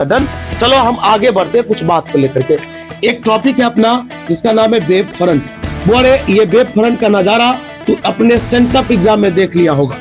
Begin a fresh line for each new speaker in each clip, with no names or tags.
Done. चलो हम आगे बढ़ते हैं कुछ बात को लेकर के। एक टॉपिक है अपना जिसका नाम है वेब फ्रंट। बोले ये वेब फ्रंट का नजारा तू अपने सेंटअप एग्जाम में देख लिया होगा।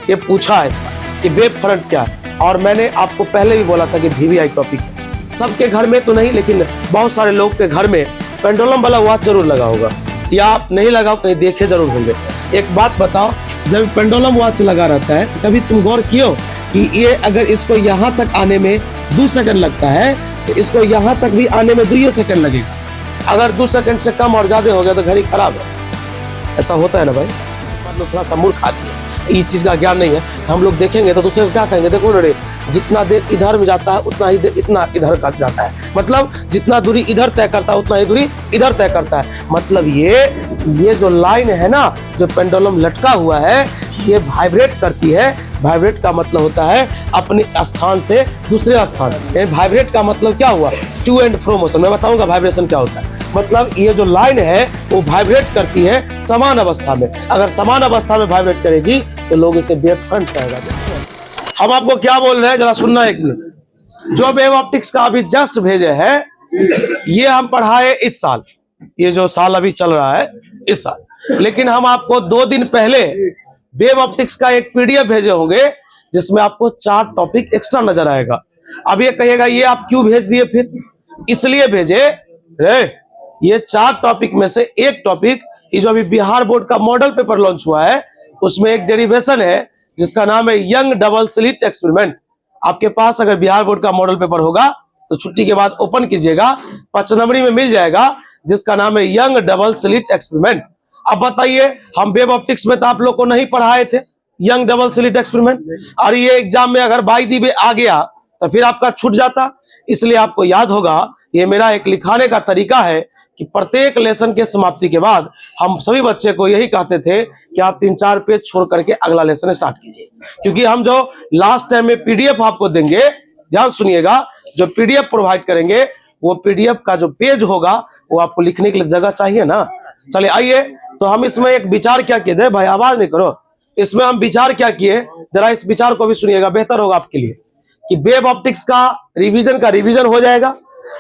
ये पूछा है इसका कि वेब फ्रंट क्या है, और मैंने आपको पहले भी बोला था कि VVI टॉपिक है। सबके घर में तो नहीं, लेकिन बहुत सारे लोग के घर में पेंडुलम वाला वॉच जरूर लगा होगा, या आप नहीं लगाओ कहीं देखे जरूर होंगे। एक बात बताओ, जब पेंडुलम वॉच लगा रहता है कभी तुम गौर किए हो कि ये अगर इसको यहाँ तक आने में 2 सेकंड लगता है तो इसको यहाँ तक भी आने में 2 सेकंड लगेगा। अगर 2 सेकंड से कम और ज्यादा हो गया तो घड़ी खराब है। ऐसा होता है ना भाई, मतलब थोड़ा सा मूर्ख आदमी है, इस चीज का ज्ञान नहीं है। हम लोग देखेंगे तो दूसरे को क्या कहेंगे, देखो रे जितना देर इधर में जाता है उतना ही देर इतना इधर का जाता है, मतलब जितना दूरी इधर तय करता है उतना ही दूरी इधर तय करता है। मतलब ये जो लाइन है ना, जो पेंडुलम लटका हुआ है, ये वाइब्रेट करती है। वाइब्रेट का मतलब होता है अपने स्थान से दूसरे स्थान। वाइब्रेट का मतलब क्या हुआ, टू एंड फ्रो मोशन। मैं बताऊंगा वाइब्रेशन क्या होता है। मतलब ये जो लाइन है वो वाइब्रेट करती है समान अवस्था में। अगर समान अवस्था में वाइब्रेट करेगी तो लोग इसे वेब फ्रंट कहेगा। हम आपको क्या बोल रहे हैं जरा सुनना एक मिनट। जो वेब ऑप्टिक्स का अभी जस्ट भेजे है, ये हम पढ़ाए इस साल, ये जो साल अभी चल रहा है इस साल। लेकिन हम आपको 2 दिन पहले वेब ऑप्टिक्स का एक PDF भेजे होंगे जिसमें आपको 4 टॉपिक एक्स्ट्रा नजर आएगा। अब ये कहिएगा ये आप क्यों भेज दिए, फिर इसलिए भेजे रे, ये 4 टॉपिक में से एक टॉपिक जो अभी बिहार बोर्ड का मॉडल पेपर लॉन्च हुआ है, उसमें एक डेरिवेशन है जिसका नाम है यंग डबल स्लिट एक्सपेरिमेंट। आपके पास अगर बिहार बोर्ड का मॉडल पेपर होगा तो छुट्टी के बाद ओपन कीजिएगा, 5 नंबरी में मिल जाएगा, जिसका नाम है यंग डबल स्लिट एक्सपेरिमेंट। अब बताइए, हम वेब ऑप्टिक्स में तो आप लोग को नहीं पढ़ाए थे यंग डबल स्लिट एक्सपेरिमेंट, और ये एग्जाम में अगर बाई दी वे आ गया तो फिर आपका छूट जाता। इसलिए आपको याद होगा, ये मेरा एक लिखाने का तरीका है कि प्रत्येक लेसन के समाप्ति के बाद हम सभी बच्चे को यही कहते थे कि आप 3-4 पेज छोड़ करके अगला लेसन स्टार्ट कीजिए, क्योंकि हम जो लास्ट टाइम में PDF आपको देंगे, ध्यान सुनिएगा, जो PDF प्रोवाइड करेंगे वो PDF का जो पेज होगा वो आपको लिखने के लिए जगह चाहिए ना। चलिए आइए, तो हम इसमें एक विचार क्या किए थे भाई, आवाज नहीं करो। इसमें हम विचार क्या किए, जरा इस विचार को भी सुनिएगा, बेहतर होगा आपके लिए, कि वेब ऑप्टिक्स का रिवीजन हो जाएगा,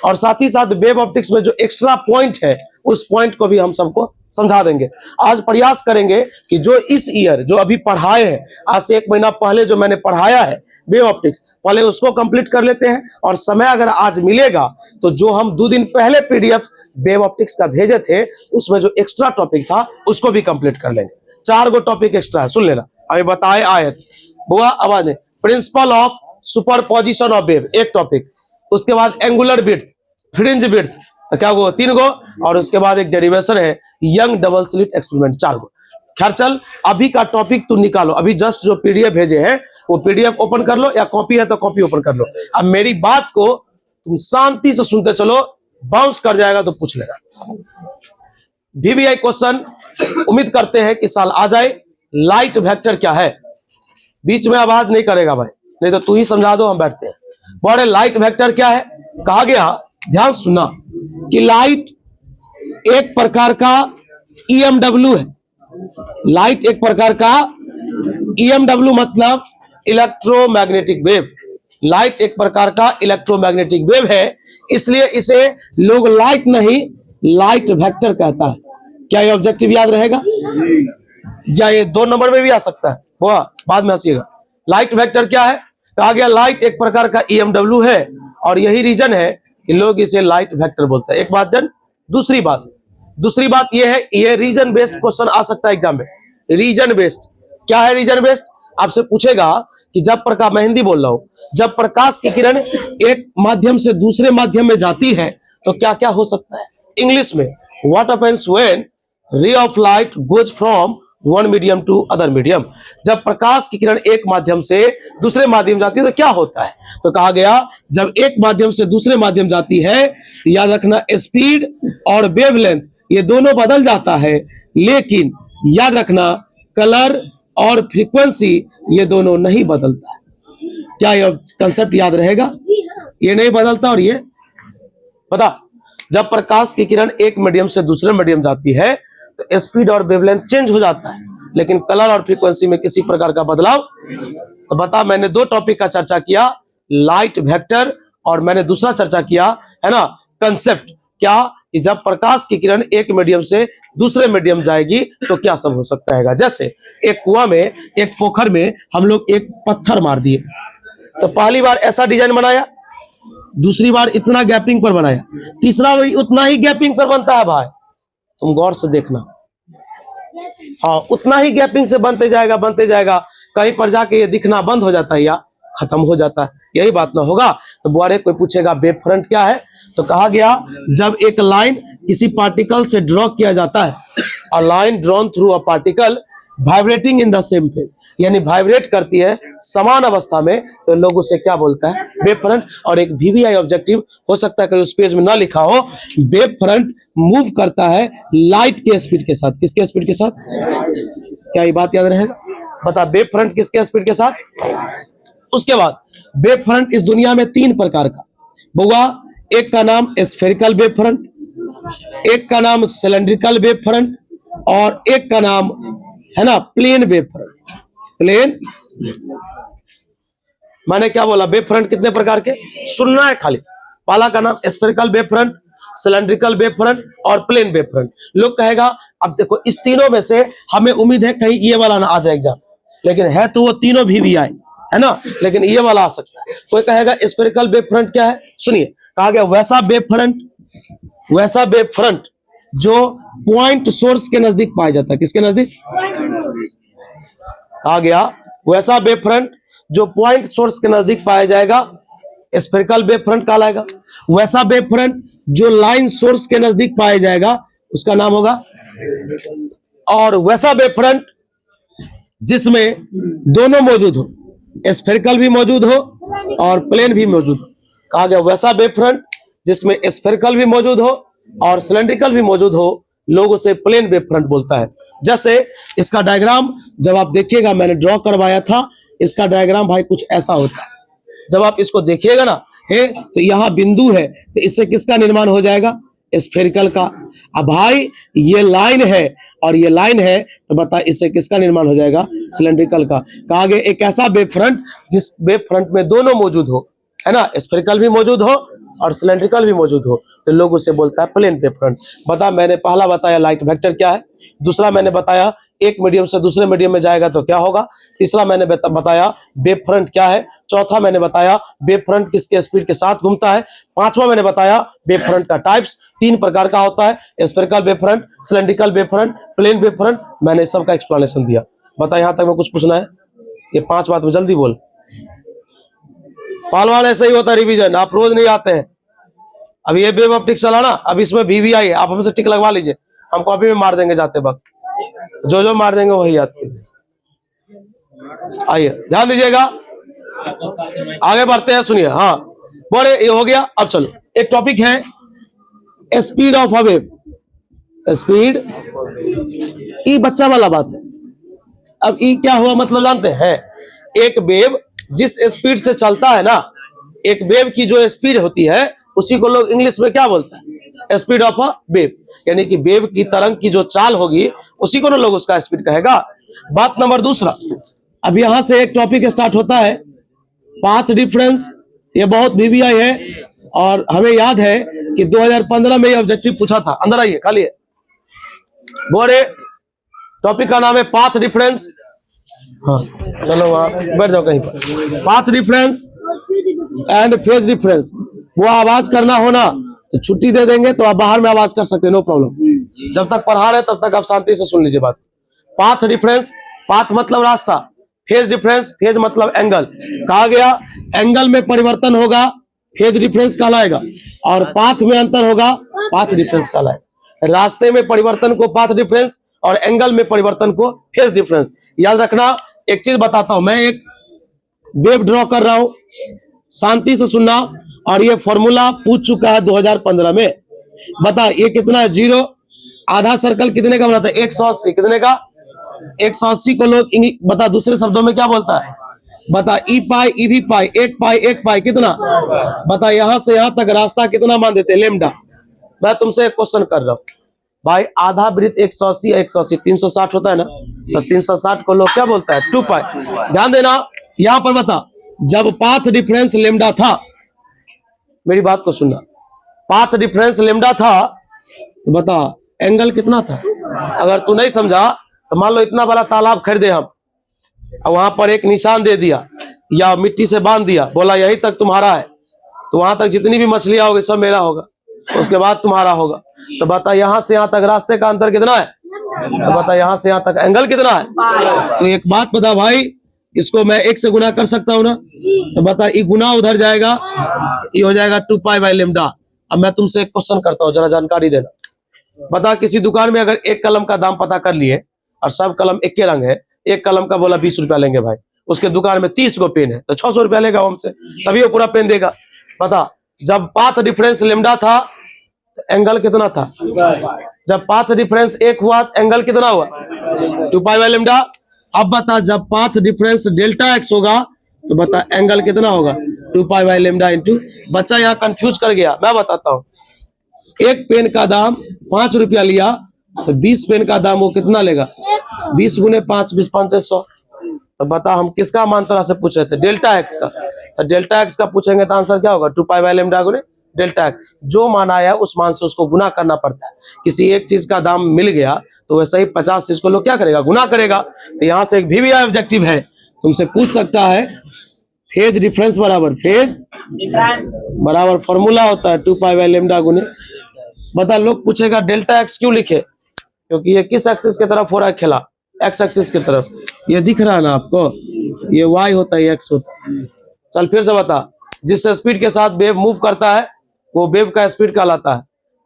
और साथ ही साथ वेब ऑप्टिक्स में जो एक्स्ट्रा पॉइंट है उस पॉइंट को भी हम सबको समझा देंगे। आज प्रयास करेंगे कि जो इस ईयर जो अभी पढ़ाए हैं, आज से 1 महीना पहले जो मैंने पढ़ाया है वेब ऑप्टिक्स, पहले उसको कंप्लीट कर लेते हैं, और समय अगर आज मिलेगा तो जो हम 2 दिन पहले PDF वेब ऑप्टिक्स का भेजे थे उसमें जो एक्स्ट्रा टॉपिक था उसको भी कंप्लीट कर लेंगे। 4 गो टॉपिक एक्स्ट्रा है, सुन लेना। अभी बताए आयत हुआ, आवाज नहीं, principle of superposition of web एक टॉपिक, उसके बाद एंगुलर विड्थ, फ्रिंज विड्थ, तो क्या गो 3 गो, और उसके बाद एक डेरिवेशन है यंग डबल स्लिट एक्सपेरिमेंट 4 गो। खैर चल, अभी का टॉपिक तू निकालो, अभी जस्ट जो PDF भेजे हैं वो PDF ओपन कर लो, या कॉपी है तो कॉपी ओपन कर लो। अब मेरी बात को तुम शांति से सुनते चलो, बाउंस कर जाएगा तो पूछ लेगा। VVI क्वेश्चन उम्मीद करते हैं कि साल आ जाए। लाइट वेक्टर क्या है, बीच में आवाज नहीं करेगा भाई, नहीं तो तू ही समझा दो, हम बैठते हैं। बड़े लाइट वेक्टर क्या है, कहा गया, ध्यान सुनना, कि लाइट एक प्रकार का EMW है। लाइट एक प्रकार का EMW मतलब इलेक्ट्रोमैग्नेटिक वेव। लाइट एक प्रकार का इलेक्ट्रोमैग्नेटिक वेव है, इसलिए इसे लोग लाइट नहीं लाइट वेक्टर कहता है। क्या ये ऑब्जेक्टिव याद रहेगा, या ये 2 नंबर में भी आ सकता है, हुआ बाद में हंसिएगा। लाइट वेक्टर क्या है, कहा गया लाइट एक प्रकार का EMW है, और यही रीजन है कि लोग इसे लाइट वेक्टर बोलते हैं। एक बात जन, दूसरी बात ये है, ये रीजन बेस्ड क्वेश्चन आ सकता है एग्जाम में। रीजन बेस्ड क्या है, रीजन बेस्ड आपसे पूछेगा कि जब प्रकाश, मैं हिंदी बोल रहा हूं, जब प्रकाश की किरण एक माध्यम से दूसरे माध्यम में जाती है तो क्या क्या हो सकता है। इंग्लिश में, what happens when ray of light goes from one medium to other medium. जब प्रकाश की किरण एक माध्यम से दूसरे माध्यम जाती है तो क्या होता है, तो कहा गया जब एक माध्यम से दूसरे माध्यम जाती है, याद रखना स्पीड और वेवलेंथ ये दोनों बदल जाता है, लेकिन याद रखना कलर और फ्रीक्वेंसी ये दोनों नहीं बदलता है। क्या ये कंसेप्ट याद रहेगा, ये नहीं बदलता। और ये पता, जब प्रकाश की किरण एक मीडियम से दूसरे मीडियम जाती है तो स्पीड और वेवलेंथ चेंज हो जाता है, लेकिन कलर और फ्रीक्वेंसी में किसी प्रकार का बदलाव। तो बता, मैंने 2 टॉपिक का चर्चा किया, लाइट वेक्टर और मैंने दूसरा चर्चा किया है ना कंसेप्ट, क्या कि जब प्रकाश की किरण एक मीडियम से दूसरे मीडियम जाएगी तो क्या सब हो सकता है। जैसे एक कुआं में, एक पोखर में हम लोग एक पत्थर मार दिए, तो पहली बार ऐसा डिजाइन बनाया, दूसरी बार इतना गैपिंग पर बनाया, तीसरा भी उतना ही गैपिंग पर बनता है भाई, तुम गौर से देखना। हाँ, उतना ही गैपिंग से बनते जाएगा, कहीं पर जाके ये दिखना बंद हो जाता है या खत्म हो जाता है। यही बात ना होगा। तो बुआरे कोई पूछेगा वेव फ्रंट क्या है, तो कहा गया जब एक लाइन किसी पार्टिकल से ड्रॉ किया जाता है, a line drawn through a particle vibrating in the same phase, यानी वाइब्रेट करती है समान अवस्था में, तो लोग उसे क्या बोलता है, वेव फ्रंट। और एक वीवीआई ऑब्जेक्टिव हो सकता है कि उस पेज में ना लिखा हो, वेव फ्रंट मूव करता है लाइट के स्पीड के साथ। किसके स्पीड के साथ? क्या ये बात याद रहेगा? बता, वेव फ्रंट किसके स्पीड के साथ? उसके बाद वेव फ्रंट इस दुनिया में 3 प्रकार का बुआ, एक का नाम स्फेरिकल वेव फ्रंट, एक का नाम सिलेंड्रिकल वेव फ्रंट, और एक का नाम है ना प्लेन वेव फ्रंट। प्लेन माने क्या बोला? वेव फ्रंट कितने प्रकार के सुनना है खाली। पहला का नाम spherical wave front, cylindrical wave front और प्लेन वेव फ्रंट। लोग कहेगा, अब देखो इस तीनों में से हमें उम्मीद है कहीं ये वाला ना आ जाए एग्जाम, लेकिन है तो वो तीनों भी आए, है ना, लेकिन ये वाला आ सकता है। कोई कहेगा स्फेरिकल वेव फ्रंट क्या है? सुनिए, कहा गया वैसा वेव फ्रंट जो पॉइंट सोर्स के नजदीक पाया जाता है। किसके नजदीक? कहा गया वैसा वेव फ्रंट जो पॉइंट सोर्स के नजदीक पाया जाएगा, स्फेरिकल वेव फ्रंट कहलाएगा। वैसा वेव फ्रंट जो लाइन सोर्स के नजदीक पाया जाएगा, उसका नाम होगा। और वैसा वेव फ्रंट जिसमें दोनों मौजूद हो, स्फेरिकल भी मौजूद हो और प्लेन भी मौजूद हो, कहा गया वैसा वेव फ्रंट जिसमें स्फेरिकल भी मौजूद हो और सिलेंड्रिकल भी मौजूद हो, लोग उसे प्लेन वेव फ्रंट बोलता है। जैसे इसका डायग्राम जब आप देखिएगा, मैंने ड्रॉ करवाया था, इसका डायग्राम भाई कुछ ऐसा होता है। जब आप इसको देखिएगा ना, है तो यहाँ बिंदु है, तो इससे किसका निर्माण हो जाएगा? स्फेरिकल का। अब भाई ये लाइन है और ये लाइन है, तो बता इससे किसका निर्माण हो जाएगा? सिलेंड्रिकल का। कहा गया एक ऐसा वेव फ्रंट जिस वेव फ्रंट में दोनों मौजूद हो, है ना, स्फेरिकल भी मौजूद हो और सिलेंड्रिकल भी मौजूद हो, तो लोग उसे बोलता है प्लेन वेव फ्रंट। बता, मैंने पहला बताया लाइट वेक्टर क्या है, दूसरा मैंने बताया एक मीडियम से दूसरे मीडियम में जाएगा तो क्या होगा, तीसरा मैंने बताया वेव फ्रंट क्या है, चौथा मैंने बताया वेव फ्रंट किसके स्पीड के साथ घूमता है, पांचवा मैंने बताया वेव फ्रंट का टाइप्स 3 प्रकार का होता है, spherical wave front, cylindrical wave front, plane wave front. मैंने सबका एक्सप्लेनेशन दिया। बता, यहां तक में कुछ पूछना है? ये 5 बात में जल्दी बोल। पहलवान ऐसा ही होता है रिवीजन, आप रोज नहीं आते हैं। अब ये वेव ऑप्टिक्स चला ना, अब इसमें वीवीआई है, आप हमसे टिक लगवा लीजिए, हम कॉपी में मार देंगे जाते वक्त, जो मार देंगे वही याद कीजिए। आइए ध्यान दीजिएगा, आगे बढ़ते हैं। सुनिए, हाँ बोले ये हो गया। अब चलो एक टॉपिक है speed of a wave. Speed, ये बच्चा वाला बात है। अब ये क्या हुआ मतलब जानते हैं? एक वेव जिस स्पीड से चलता है ना, एक वेव की जो स्पीड होती है उसी को लोग इंग्लिश में क्या बोलते हैं? Speed of a wave. यानी कि वेव की तरंग की जो चाल होगी उसी को ना लोग उसका स्पीड कहेगा। बात नंबर दूसरा, अब यहां से एक टॉपिक स्टार्ट होता है पाथ डिफरेंस। ये बहुत वीवीआई है और हमें याद है कि 2015 में ये ऑब्जेक्टिव पूछा था। अंदर आइए, खाली है। बोले टॉपिक का नाम है पाथ डिफरेंस। हाँ चलो वहां बैठ जाओ कहीं पर। Path difference and phase difference. वो आवाज करना हो ना तो छुट्टी दे देंगे, तो आप बाहर में आवाज कर सकते हैं, नो प्रॉब्लम। जब तक पढ़ा रहे तब तक आप शांति से सुन लीजिए बात। पाथ डिफरेंस, पाथ मतलब रास्ता, फेज डिफरेंस, फेज मतलब एंगल। कहा गया एंगल में परिवर्तन होगा, फेज डिफरेंस कहलाएगा, और पाथ में अंतर होगा, पाथ डिफरेंस कहलाएगा। रास्ते में परिवर्तन को पाथ डिफरेंस और एंगल में परिवर्तन को फेज डिफरेंस। याद रखना, एक चीज बताता हूं, मैं एक वेव ड्रॉ कर रहा हूं, शांति से सुनना। और ये फॉर्मूला पूछ चुका है 2015 में। बता ये कितना है? 0। आधा सर्कल कितने का बनाता है? 180। कितने का? 180 को लोग बता दूसरे शब्दों में क्या बोलता है? बता ई पाई, ई भी पाई, एक पाई कितना? बता यहां से यहां तक रास्ता कितना मान देते? लेमडा। मैं तुमसे एक क्वेश्चन कर रहा हूं भाई, आधा वृत्त 180 180 360 होता है ना, तो 360 को लोग क्या बोलता है? 2 पाई। ध्यान देना, यहां पर बता जब पाथ डिफरेंस लेमडा था मेरी बात को सुनना, पाथ डिफरेंस लेमडा था, तो बता एंगल कितना था। अगर तू नहीं समझा तो मान लो इतना बड़ा तालाब खरीदे हम, और वहां पर एक निशान दे दिया या मिट्टी से बांध दिया, बोला यही तक तुम्हारा है, तो वहां तक जितनी भी मछलियां होगी सब मेरा होगा, उसके बाद तुम्हारा होगा। तो बता यहां से यहां तक रास्ते का अंतर कितना है, तो बता यहां से यहां तक एंगल कितना है। तो एक बात बता भाई, इसको मैं 1 से गुना कर सकता हूं ना, तो बता ये गुना उधर जाएगा, ये हो जाएगा 2 पाई बाई लेमडा। अब मैं तुमसे एक क्वेश्चन करता हूं, जरा जानकारी देना। बता किसी दुकान में अगर एक कलम का दाम पता कर लिए और सब कलम एक के रंग है, एक कलम का बोला 20 रुपया लेंगे भाई, उसके दुकान में 30 गो पेन है तो 600 रुपया लेगा हमसे, तभी वो पूरा पेन देगा। बता जब पाथ डिफरेंस लेमडा था तो एंगल कितना था, जब पाथ डिफरेंस 1 हुआ तो एंगल कितना हुआ, 2 पाई बाई लेमडा। अब बता जब पाथ डिफरेंस डेल्टा एक्स होगा तो बता एंगल कितना होगा, 2 पाई बाई लेमडा इंटू। बच्चा यहाँ कंफ्यूज कर गया, मैं बताता हूँ। एक पेन का दाम 5 रुपया लिया तो 20 पेन का दाम वो कितना लेगा, 20 गुने 5, 20 5 100। तो बता हम किसका मान तरह से पूछ रहे थे, डेल्टा एक्स का। तो डेल्टा एक्स का पूछेंगे तो आंसर क्या होगा, 2 पाई बाई लेमडा गुने डेल्टा एक्स। जो मान आया उस मान से उसको गुना करना पड़ता है। किसी एक चीज का दाम मिल गया तो वैसे ही 50 चीज को लोग क्या करेगा, गुना करेगा। तो यहाँ से एक भी ऑब्जेक्टिव है, तुमसे पूछ सकता है फेज डिफरेंस बराबर फेज बराबर फॉर्मूला होता है 2 पाई बाई लेमडा गुने। बता लोग पूछेगा डेल्टा एक्स क्यों लिखे, क्योंकि ये किस एक्सिस की तरफ हो रहा है खेला, एक्स एक्सिस की तरफ। ये दिख रहा है ना आपको, ये वाई होता है, एक्स होता है। चल फिर से बता, जिस स्पीड के साथ वेव मूव करता है वो वेव का स्पीड कहलाता है।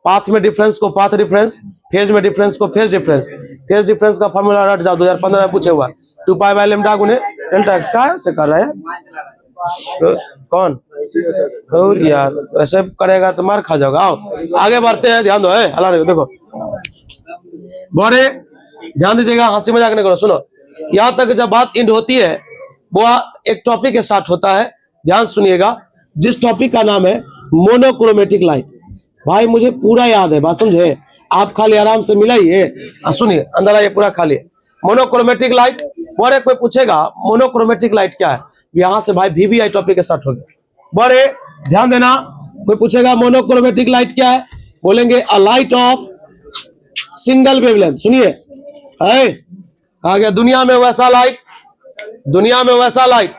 पाथ में डिफरेंस को पाथ डिफरेंस, फेज में डिफरेंस को फेज डिफरेंस। फेज डिफरेंस का फॉर्मूला रट जाओ, 2015 में पूछे हुआ, 2 पाई बाई लेमडा गुने डेल्टा एक्स। का से कर रहा है कौन, और यार ऐसे करेगा तो मार खा जाओगा। आओ आगे बढ़ते हैं, ध्यान दो, हला रहे देखो बड़े ध्यान दीजिएगा, हंसी मजाक नहीं करो। सुनो, यहाँ तक जब बात इंड होती है वो एक टॉपिक स्टार्ट होता है, ध्यान सुनिएगा, जिस टॉपिक का नाम है मोनोक्रोमेटिक लाइट। भाई मुझे पूरा याद है, बात समझे, आप खाली आराम से मिलाइए, सुनिए अंदर आइए, पूरा खाली मोनोक्रोमेटिक लाइट। बड़े कोई पूछेगा मोनोक्रोमेटिक लाइट क्या है, यहाँ से भाई VVI टॉपिक स्टार्ट हो गया। बड़े ध्यान देना, कोई पूछेगा मोनोक्रोमेटिक लाइट क्या है, बोलेंगे a light of single wavelength. सुनिए है कहा गया, दुनिया में वैसा लाइट, दुनिया में वैसा लाइट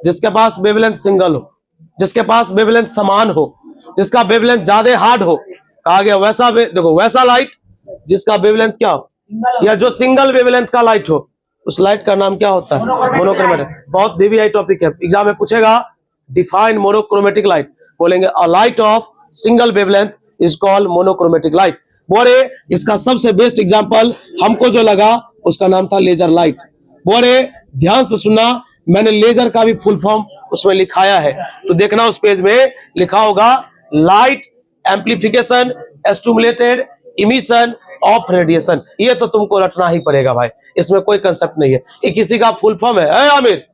जिसके पास वेवलेंथ सिंगल हो, जिसके पास वेवलेंथ समान हो, जिसका वेवलेंथ ज्यादा हार्ड हो। कहा गया वैसा देखो वैसा लाइट जिसका वेवलेंथ क्या हो, या जो सिंगल वेवलेंथ का लाइट हो, उस लाइट का नाम क्या होता है, मोनोक्रोमेटिक। बहुत VVI टॉपिक है, एग्जाम में पूछेगा डिफाइन मोनोक्रोमेटिक लाइट, बोलेंगे a light of single wavelength is called monochromatic light. बोरे इसका सबसे बेस्ट एग्जांपल हमको जो लगा उसका नाम था लेजर लाइट। बोरे ध्यान से सुनना, मैंने लेजर का भी फुल फॉर्म उसमें लिखाया है, तो देखना उस पेज में लिखा होगा light amplification stimulated emission of radiation. ये तो तुमको रटना ही पड़ेगा भाई, इसमें कोई कंसेप्ट नहीं है। ये किसी का फुल फॉर्म है आमिर,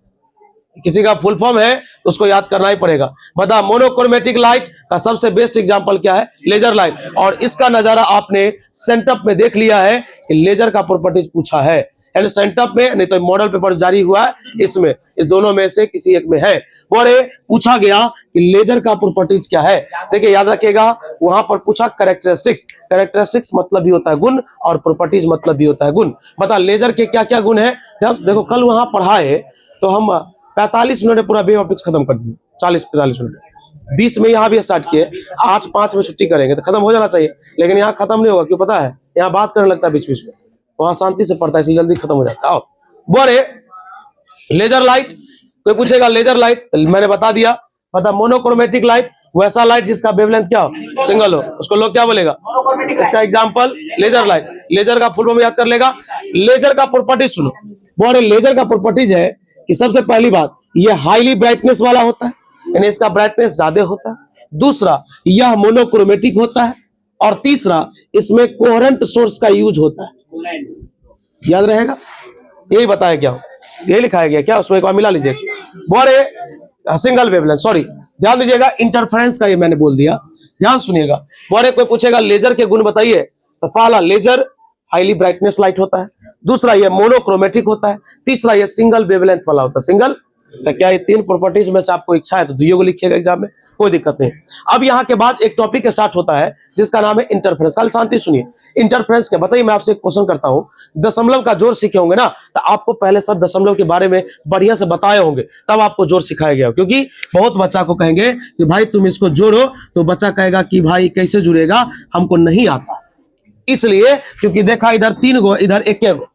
किसी का फुल फॉर्म है तो उसको याद करना ही पड़ेगा। बता मोनोक्रोमेटिक लाइट का सबसे बेस्ट एग्जांपल क्या है, लेजर लाइट। और इसका नजारा आपने सेंटअप में देख लिया है कि लेजर का प्रॉपर्टीज पूछा है, यानी सेंटअप में, नहीं तो मॉडल पेपर जारी हुआ है इसमें, इस दोनों में से किसी एक में है। और पूछा गया कि लेजर का प्रॉपर्टीज क्या है। देखिए याद रखिएगा, वहां पर पूछा कैरेक्टरिस्टिक्स। कैरेक्टरिस्टिक्स मतलब भी होता है गुण और प्रॉपर्टीज मतलब भी होता है गुण। बता लेजर के क्या क्या गुण है। देखो कल वहां पढ़ाए तो हम 45 मिनट में पूरा वेव ऑप्टिक्स खत्म कर दिए, 40-45 मिनट। 20 में यहाँ भी स्टार्ट किए, 8-5 में छुट्टी करेंगे तो खत्म हो जाना चाहिए, लेकिन यहाँ खत्म नहीं होगा। क्यों पता है, यहाँ बात करने लगता है बीच बीच में, वहां शांति से पढ़ता है इसलिए जल्दी खत्म हो जाता है। आओ बोरे लेजर लाइट, कोई पूछेगा लेजर लाइट, मैंने बता दिया। पता मोनोक्रोमेटिक लाइट वैसा लाइट जिसका वेवलेंथ क्या हो, सिंगल हो, उसको लोग क्या बोलेगा, इसका एग्जांपल लेजर लाइट। लेजर का फुल फॉर्म याद कर लेगा। लेजर का प्रॉपर्टीज सुनो, बोरे लेजर का प्रॉपर्टीज है कि सबसे पहली बात ये हाईली ब्राइटनेस वाला होता है, यानी इसका ब्राइटनेस ज्यादा होता है। दूसरा यह मोनोक्रोमेटिक होता है, और तीसरा इसमें कोहेरेंट सोर्स का यूज होता है। याद रहेगा, यही बताया क्या, यही लिखाया गया क्या उसमें, एक बार मिला लीजिए। बोरे सिंगल वेवलेंथ, सॉरी ध्यान दीजिएगा, इंटरफेरेंस का ये मैंने बोल दिया, ध्यान सुनिएगा। बोरे कोई पूछेगा लेजर के गुण बताइए, तो पहला लेजर हाईली ब्राइटनेस लाइट होता है, दूसरा ये मोनोक्रोमेटिक होता है, तीसरा ये सिंगल वेवलेंथ वाला होता है, सिंगल तो क्या ये 3 प्रॉपर्टीज में से आपको इच्छा है तो दुइयों को लिखिएगा एग्जाम में, कोई दिक्कत नहीं। अब यहाँ के बाद एक टॉपिक स्टार्ट होता है जिसका नाम है इंटरफ्रेंस। खाली शांति सुनिए, इंटरफ्रेंस क्या बताइए। मैं आपसे एक क्वेश्चन करता हूँ, दशमलव का जोड़ सीखे होंगे ना, तो आपको पहले सब दशमलव के बारे में बढ़िया से बताए होंगे, तब आपको जोड़ सिखाया गया। क्योंकि बहुत बच्चा को कहेंगे कि भाई तुम इसको जोड़ो, तो बच्चा कहेगा कि भाई कैसे जुड़ेगा, हमको नहीं आता। इसलिए क्योंकि देखा इधर 3 गो, इधर 1 गो,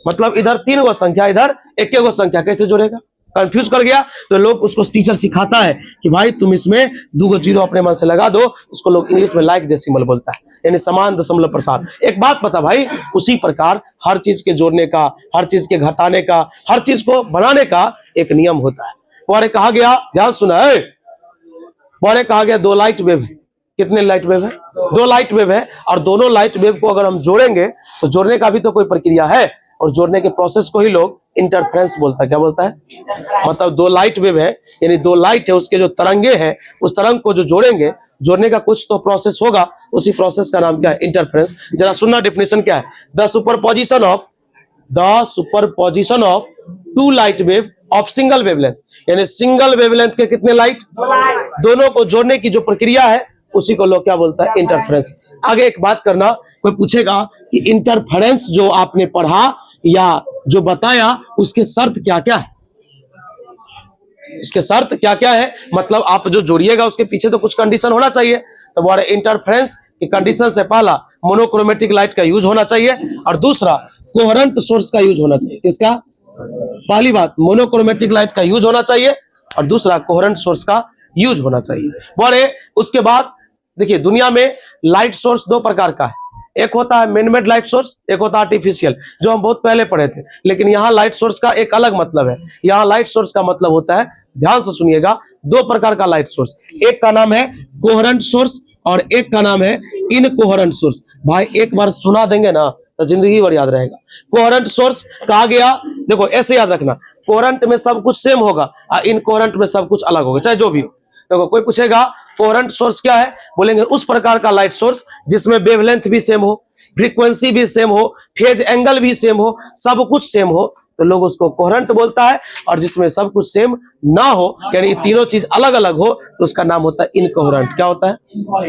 मतलब इधर 3 गो संख्या, इधर 1 गो संख्या, कैसे जुड़ेगा? कंफ्यूज कर गया तो लोग उसको टीचर सिखाता है कि भाई तुम इसमें 2 गो जीरो अपने मन से लगा दो, उसको लोग इंग्लिश में लाइक डेसिमल बोलता है, यानी समान दशमलव प्रसार। एक बात पता भाई, उसी प्रकार हर चीज के जोड़ने का, हर चीज के घटाने का, हर चीज को बनाने का एक नियम होता है। तुम्हारे कहा गया, ध्यान सुना है, तुम्हारे कहा गया 2 लाइट वेव है। कितने लाइट वेव है? 2 लाइट वेव है। और दोनों लाइट वेव को अगर हम जोड़ेंगे तो जोड़ने का भी तो कोई प्रक्रिया है, और जोड़ने के प्रोसेस को ही लोग इंटरफ्रेंस बोलता है। क्या बोलता है? मतलब 2 लाइट वेव है, यानी 2 लाइट है, उसके जो तरंगे हैं, उस तरंग को जो जोड़ेंगे, जोड़ने का कुछ तो प्रोसेस होगा, उसी प्रोसेस का नाम क्या है? इंटरफ्रेंस। जरा सुनना डेफिनेशन क्या है। The superposition of 2 light wave of single wavelength, यानी सिंगल वेवलेंथ के कितने लाइट, दोनों को जोड़ने की जो प्रक्रिया है, उसी को लोग क्या बोलता है? इंटरफ्रेंस। आगे एक बात करना, कोई पूछेगा कि इंटरफ्रेंस जो आपने पढ़ा या जो बताया, उसके शर्त क्या क्या है? इसके शर्त क्या क्या है? मतलब आप जो जोड़िएगा उसके पीछे तो कुछ कंडीशन होना चाहिए। तो वो इंटरफ्रेंस की कंडीशन से पहला मोनोक्रोमेटिक लाइट का यूज होना चाहिए, और दूसरा कोहेरेंट सोर्स का यूज होना चाहिए। किसका? पहली बात मोनोक्रोमेटिक लाइट का यूज होना चाहिए, और दूसरा कोहेरेंट सोर्स का यूज होना चाहिए। बोले उसके बाद देखिए, दुनिया में लाइट सोर्स 2 प्रकार का है। एक होता है मैन मेड लाइट सोर्स, एक होता है आर्टिफिशियल, जो हम बहुत पहले पढ़े थे। लेकिन यहाँ लाइट सोर्स का एक अलग मतलब है। यहाँ लाइट सोर्स का मतलब होता है, ध्यान से सुनिएगा, 2 प्रकार का लाइट सोर्स। एक का नाम है कोहेरेंट सोर्स और एक का नाम है इनकोहेरेंट सोर्स। भाई एक बार सुना देंगे ना तो जिंदगी भर याद रहेगा। कोहेरेंट सोर्स कहा गया, देखो ऐसे याद रखना, कोहेरेंट में सब कुछ सेम होगा और इनकोहेरेंट में सब कुछ अलग होगा, चाहे जो भी हो। देखो कोई पूछेगा कोहेरेंट सोर्स क्या है, बोलेंगे उस प्रकार का लाइट सोर्स जिसमें वेवलेंथ भी सेम हो, फ्रीक्वेंसी भी सेम हो, फेज एंगल भी सेम हो, सब कुछ सेम हो, तो लोग उसको कोहेरेंट बोलता है। और जिसमें सब कुछ सेम ना हो, यानी तीनों चीज अलग अलग हो, तो उसका नाम होता है इनकोहेरेंट। क्या होता है?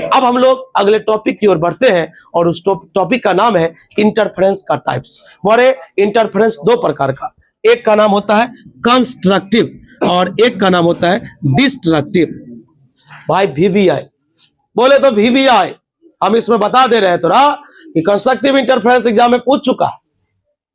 अब हम लोग अगले टॉपिक की ओर बढ़ते हैं, और उस टॉपिक का नाम है इंटरफ्रेंस का टाइप्स। बोले इंटरफ्रेंस 2 प्रकार का, एक का नाम होता है कंस्ट्रक्टिव और एक का नाम होता है डिस्ट्रक्टिव। भाई VBI बोले तो VBI हम इसमें बता दे रहे हैं थोड़ा कि कंस्ट्रक्टिव इंटरफ्रेंस एग्जाम में पूछ चुका है,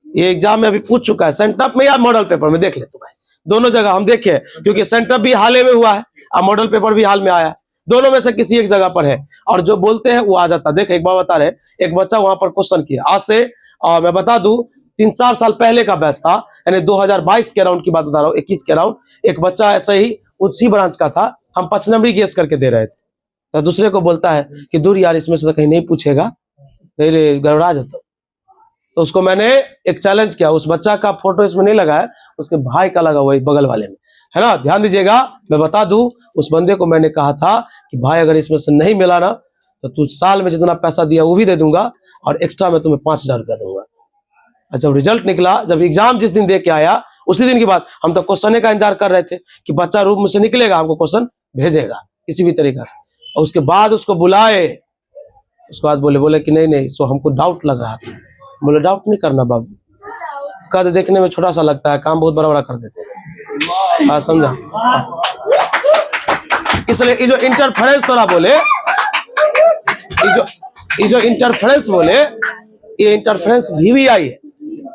ये एग्जाम में अभी पूछ चुका है, सेंटअप में या मॉडल पेपर में, देख ले तो भाई दोनों जगह हम देखे, क्योंकि सेंटअप भी हाल ही में हुआ है और मॉडल पेपर भी हाल में आया है, दोनों में से किसी एक जगह पर है, और जो बोलते हैं वो आ जाता है। देख एक बार बता रहे, एक बच्चा वहां पर क्वेश्चन किया, आज से मैं बता दूं 3-4 साल पहले का बैच था, यानी 2022 के राउंड की बात बता रहा हूँ, 21 के राउंड। एक बच्चा ऐसा ही उसी ब्रांच का था, हम 5 नंबरी गेस करके दे रहे थे, तो दूसरे को बोलता है कि दूर यार इसमें से तो कहीं नहीं पूछेगा, नहीं गड़बड़ा जाता। तो उसको मैंने एक चैलेंज किया, उस बच्चा का फोटो इसमें नहीं लगा है, उसके भाई का लगा हुआ है बगल वाले में, है ना, ध्यान दीजिएगा। मैं बता दूं, उस बंदे को मैंने कहा था कि भाई अगर इसमें से नहीं मिला ना तो तू साल में जितना पैसा दिया वो भी दे दूंगा, और एक्स्ट्रा में तुम्हें 5000 रुपया दूंगा। अच्छा, रिजल्ट निकला, जब एग्जाम जिस दिन दे के आया, उसी दिन की बात, हम तो क्वेश्चन का इंतजार कर रहे थे कि बच्चा रूम में से निकलेगा, हमको क्वेश्चन भेजेगा किसी भी तरीका से। और उसके बाद उसको बुलाए, उसके बाद बोले कि नहीं सो हमको डाउट लग रहा था। बोले डाउट नहीं करना बाबू, कद देखने में छोटा सा लगता है, काम बहुत बड़ा बड़ा कर देते हैं। हाँ समझा? इसलिए ये जो इंटरफेरेंस थोड़ा बोले, ये जो इंटरफेरेंस बोले, ये इंटरफेरेंस VBI है।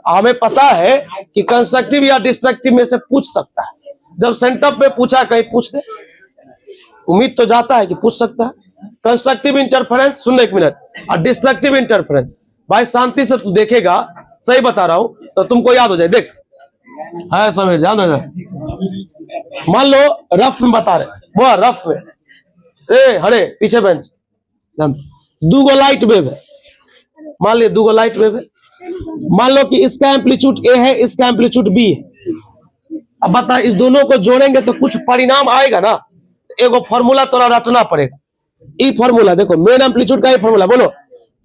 हमें पता है कि कंस्ट्रक्टिव या डिस्ट्रक्टिव में से पूछ सकता है, जब सेंटअप में पूछा कहीं पूछ दे, उम्मीद तो जाता है कि पूछ सकता है। कंस्ट्रक्टिव इंटरफेरेंस, सुन 1 मिनट, और डिस्ट्रक्टिव इंटरफेरेंस, भाई शांति से तू देखेगा, सही बता रहा हूं तो तुमको याद हो जाए। देख है समीर, ध्यान देना, मान लो रफ में बता रहे, वो रफ में, हरे पीछे बेंच, 2 गो लाइट वेव है, मान लिया 2 गो लाइट वेव है, मान लो कि इसका एम्पलीट्यूड A है, इसका एम्पलीट्यूड B है। अब बता, इस दोनों को जोड़ेंगे तो कुछ परिणाम आएगा ना, एगो फॉर्मूला तोरा रटना पड़ेगा। ई फॉर्मूला देखो, मेन एम्पलीट्यूड का ये फॉर्मूला बोलो,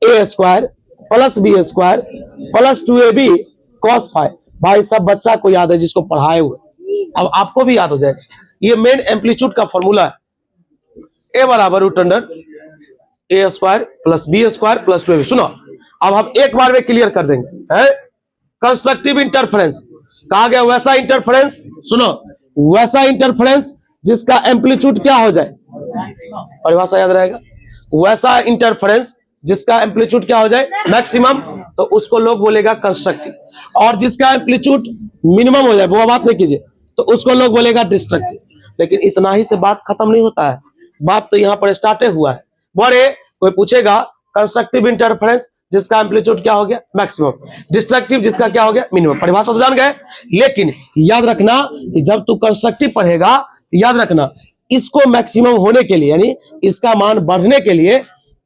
A² + B² + 2AB cos φ। भाई सब बच्चा को याद है जिसको पढ़ाए हुए, अब आपको भी याद हो जाएगा। ये मेन एम्पलीट्यूड का फॉर्मूला है, ए बराबर root under A square plus B square plus 2ab। सुनो, अब हम एक बार में क्लियर कर देंगे है। कंस्ट्रक्टिव इंटरफेरेंस कहा गया, वैसा इंटरफेरेंस, सुनो, वैसा इंटरफेरेंस जिसका एम्पलीट्यूड क्या हो जाए, परिभाषा याद रहेगा, वैसा इंटरफेरेंस जिसका एम्पलीट्यूड क्या हो जाए मैक्सिमम, तो उसको लोग बोलेगा कंस्ट्रक्टिव, और जिसका एम्पलीट्यूड मिनिमम हो जाए, वो बात नहीं कीजिए, तो उसको लोग बोलेगा डिस्ट्रक्टिव। लेकिन इतना ही से बात खत्म नहीं होता है, बात तो यहां पर स्टार्ट हुआ है। बोले कोई पूछेगा कंस्ट्रक्टिव इंटरफेरेंस जिसका एम्पलीट्यूड क्या हो गया मैक्सिमम, डिस्ट्रक्टिव जिसका क्या हो गया मिनिमम, परिभाषा तो जान गए। लेकिन याद रखना कि जब तू कंस्ट्रक्टिव पढ़ेगा, याद रखना इसको मैक्सिमम होने के लिए, यानी इसका मान बढ़ने के लिए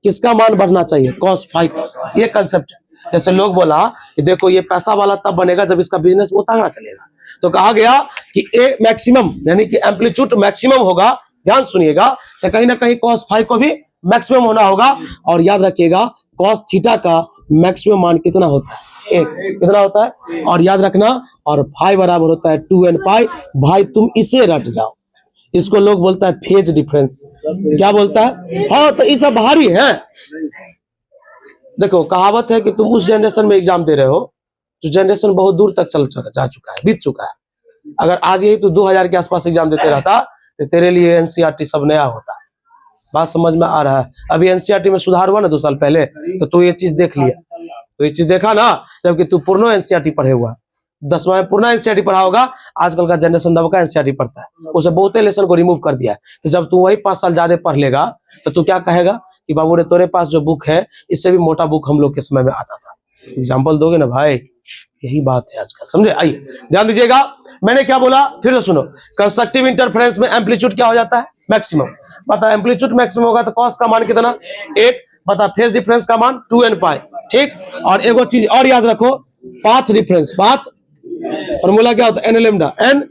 किसका मान बढ़ना चाहिए, cos फाई का, ये कंसेप्ट है। जैसे लोग बोला कि देखो ये पैसा वाला तब बनेगा जब इसका बिजनेस बहुत तगड़ा चलेगा, तो कहा गया कि ए मैक्सिमम यानी कि एम्पलीट्यूड मैक्सिमम होगा, ध्यान सुनिएगा, तो कहीं ना कहीं cos फाई को भी मैक्सिमम होना होगा। और याद रखिएगा cos थीटा का मैक्सिमम मान कितना होता है, एक, कितना होता है, और याद रखना, और फाई बराबर होता है 2n पाई। भाई तुम इसे रट जाओ, इसको लोग बोलता है फेज डिफरेंस, क्या बोलता है, हाँ, तो ये सब भारी है। देखो कहावत है कि तुम उस जनरेशन में एग्जाम दे रहे हो जो जनरेशन बहुत दूर तक जा चुका है, बीत चुका है। अगर आज यही तो 2000 के आसपास एग्जाम देते रहता तो तेरे लिए एनसीईआरटी सब नया होता। बात समझ में आ रहा है? अभी एनसीईआरटी में सुधार हुआ ना 2 साल पहले, तो तू ये चीज देख लिया, तो ये चीज देखा ना, जबकि तू पूर्ण एनसीईआरटी पढ़े हुआ, 10वां में पूर्ण एनसीईआरटी पढ़ा होगा। आजकल का जनरेशन नवका एनसीईआरटी पढ़ता है, उसे बहुते लेसन को रिमूव कर दिया है। तो जब तू वही 5 साल ज्यादा पढ़ लेगा तो तू क्या कहेगा कि बाबू रे तोरे पास जो बुक है इससे भी मोटा बुक हम लोग के समय में आता था। एग्जाम्पल दोगे ना भाई, यही बात है आजकल, समझे? आइए ध्यान दीजिएगा, मैंने क्या बोला फिर से सुनो। कंस्ट्रक्टिव इंटरफेरेंस में एम्पलीट्यूड क्या हो जाता है मैक्सिमम। बता एम्पलीट्यूड मैक्सिमम होगा तो कॉस का मान कितना 8, बता फेज डिफरेंस का मान 2n पाई, ठीक। और एगो चीज और याद रखो, पाथ डिफरेंस, पाथ फॉर्मूला क्या होता है n लैम्डा n,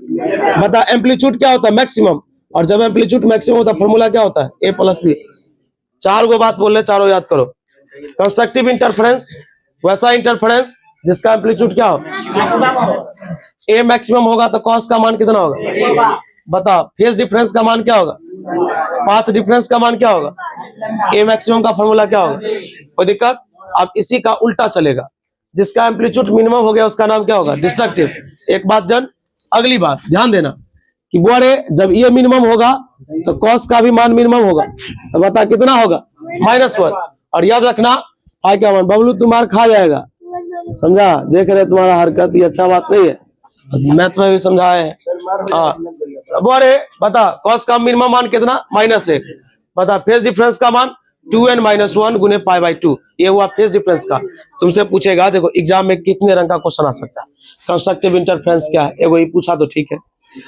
बता एम्पलीट्यूड क्या होता है मैक्सिमम, और जब एम्पलीट्यूड मैक्सिमम होता है फॉर्मूला क्या होता है a प्लस बी। 4 गो बात बोल रहे, चारों याद करो। कंस्ट्रक्टिव इंटरफेरेंस वैसा इंटरफेरेंस जिसका एम्पलीट्यूड क्या हो ए मैक्सिमम होगा तो कॉस का मान कितना होगा, बता फेज डिफरेंस का मान क्या होगा, पाथ डिफरेंस का मान क्या होगा, ए मैक्सिमम का फॉर्मूला क्या होगा, कोई दिक्कत। अब इसी का उल्टा चलेगा, जिसका एम्पलीट्यूड मिनिमम हो गया उसका नाम क्या होगा डिस्ट्रक्टिव। एक बात जन, अगली बात ध्यान देना कि बोरे जब ये मिनिमम होगा तो कॉस का भी मान मिनिमम होगा, तो बता कितना होगा -1। और याद रखना फाई का मान, बबलू तुम्हारा खा जाएगा, समझा, देख रहे तुम्हारा हरकत, ये अच्छा बात नहीं है, मैथ में भी समझाए हैं। हाँ बोरे बता कॉस का मिनिमम मान कितना -1, बता फेज डिफरेंस का मान 2n - 1 गुने पाई बाई 2, ये हुआ फेज डिफरेंस का। तुमसे पूछेगा, देखो एग्जाम में कितने रंग का क्वेश्चन आ सकता है, कंस्ट्रक्टिव इंटरफेरेंस क्या है, एगो ये पूछा तो ठीक है,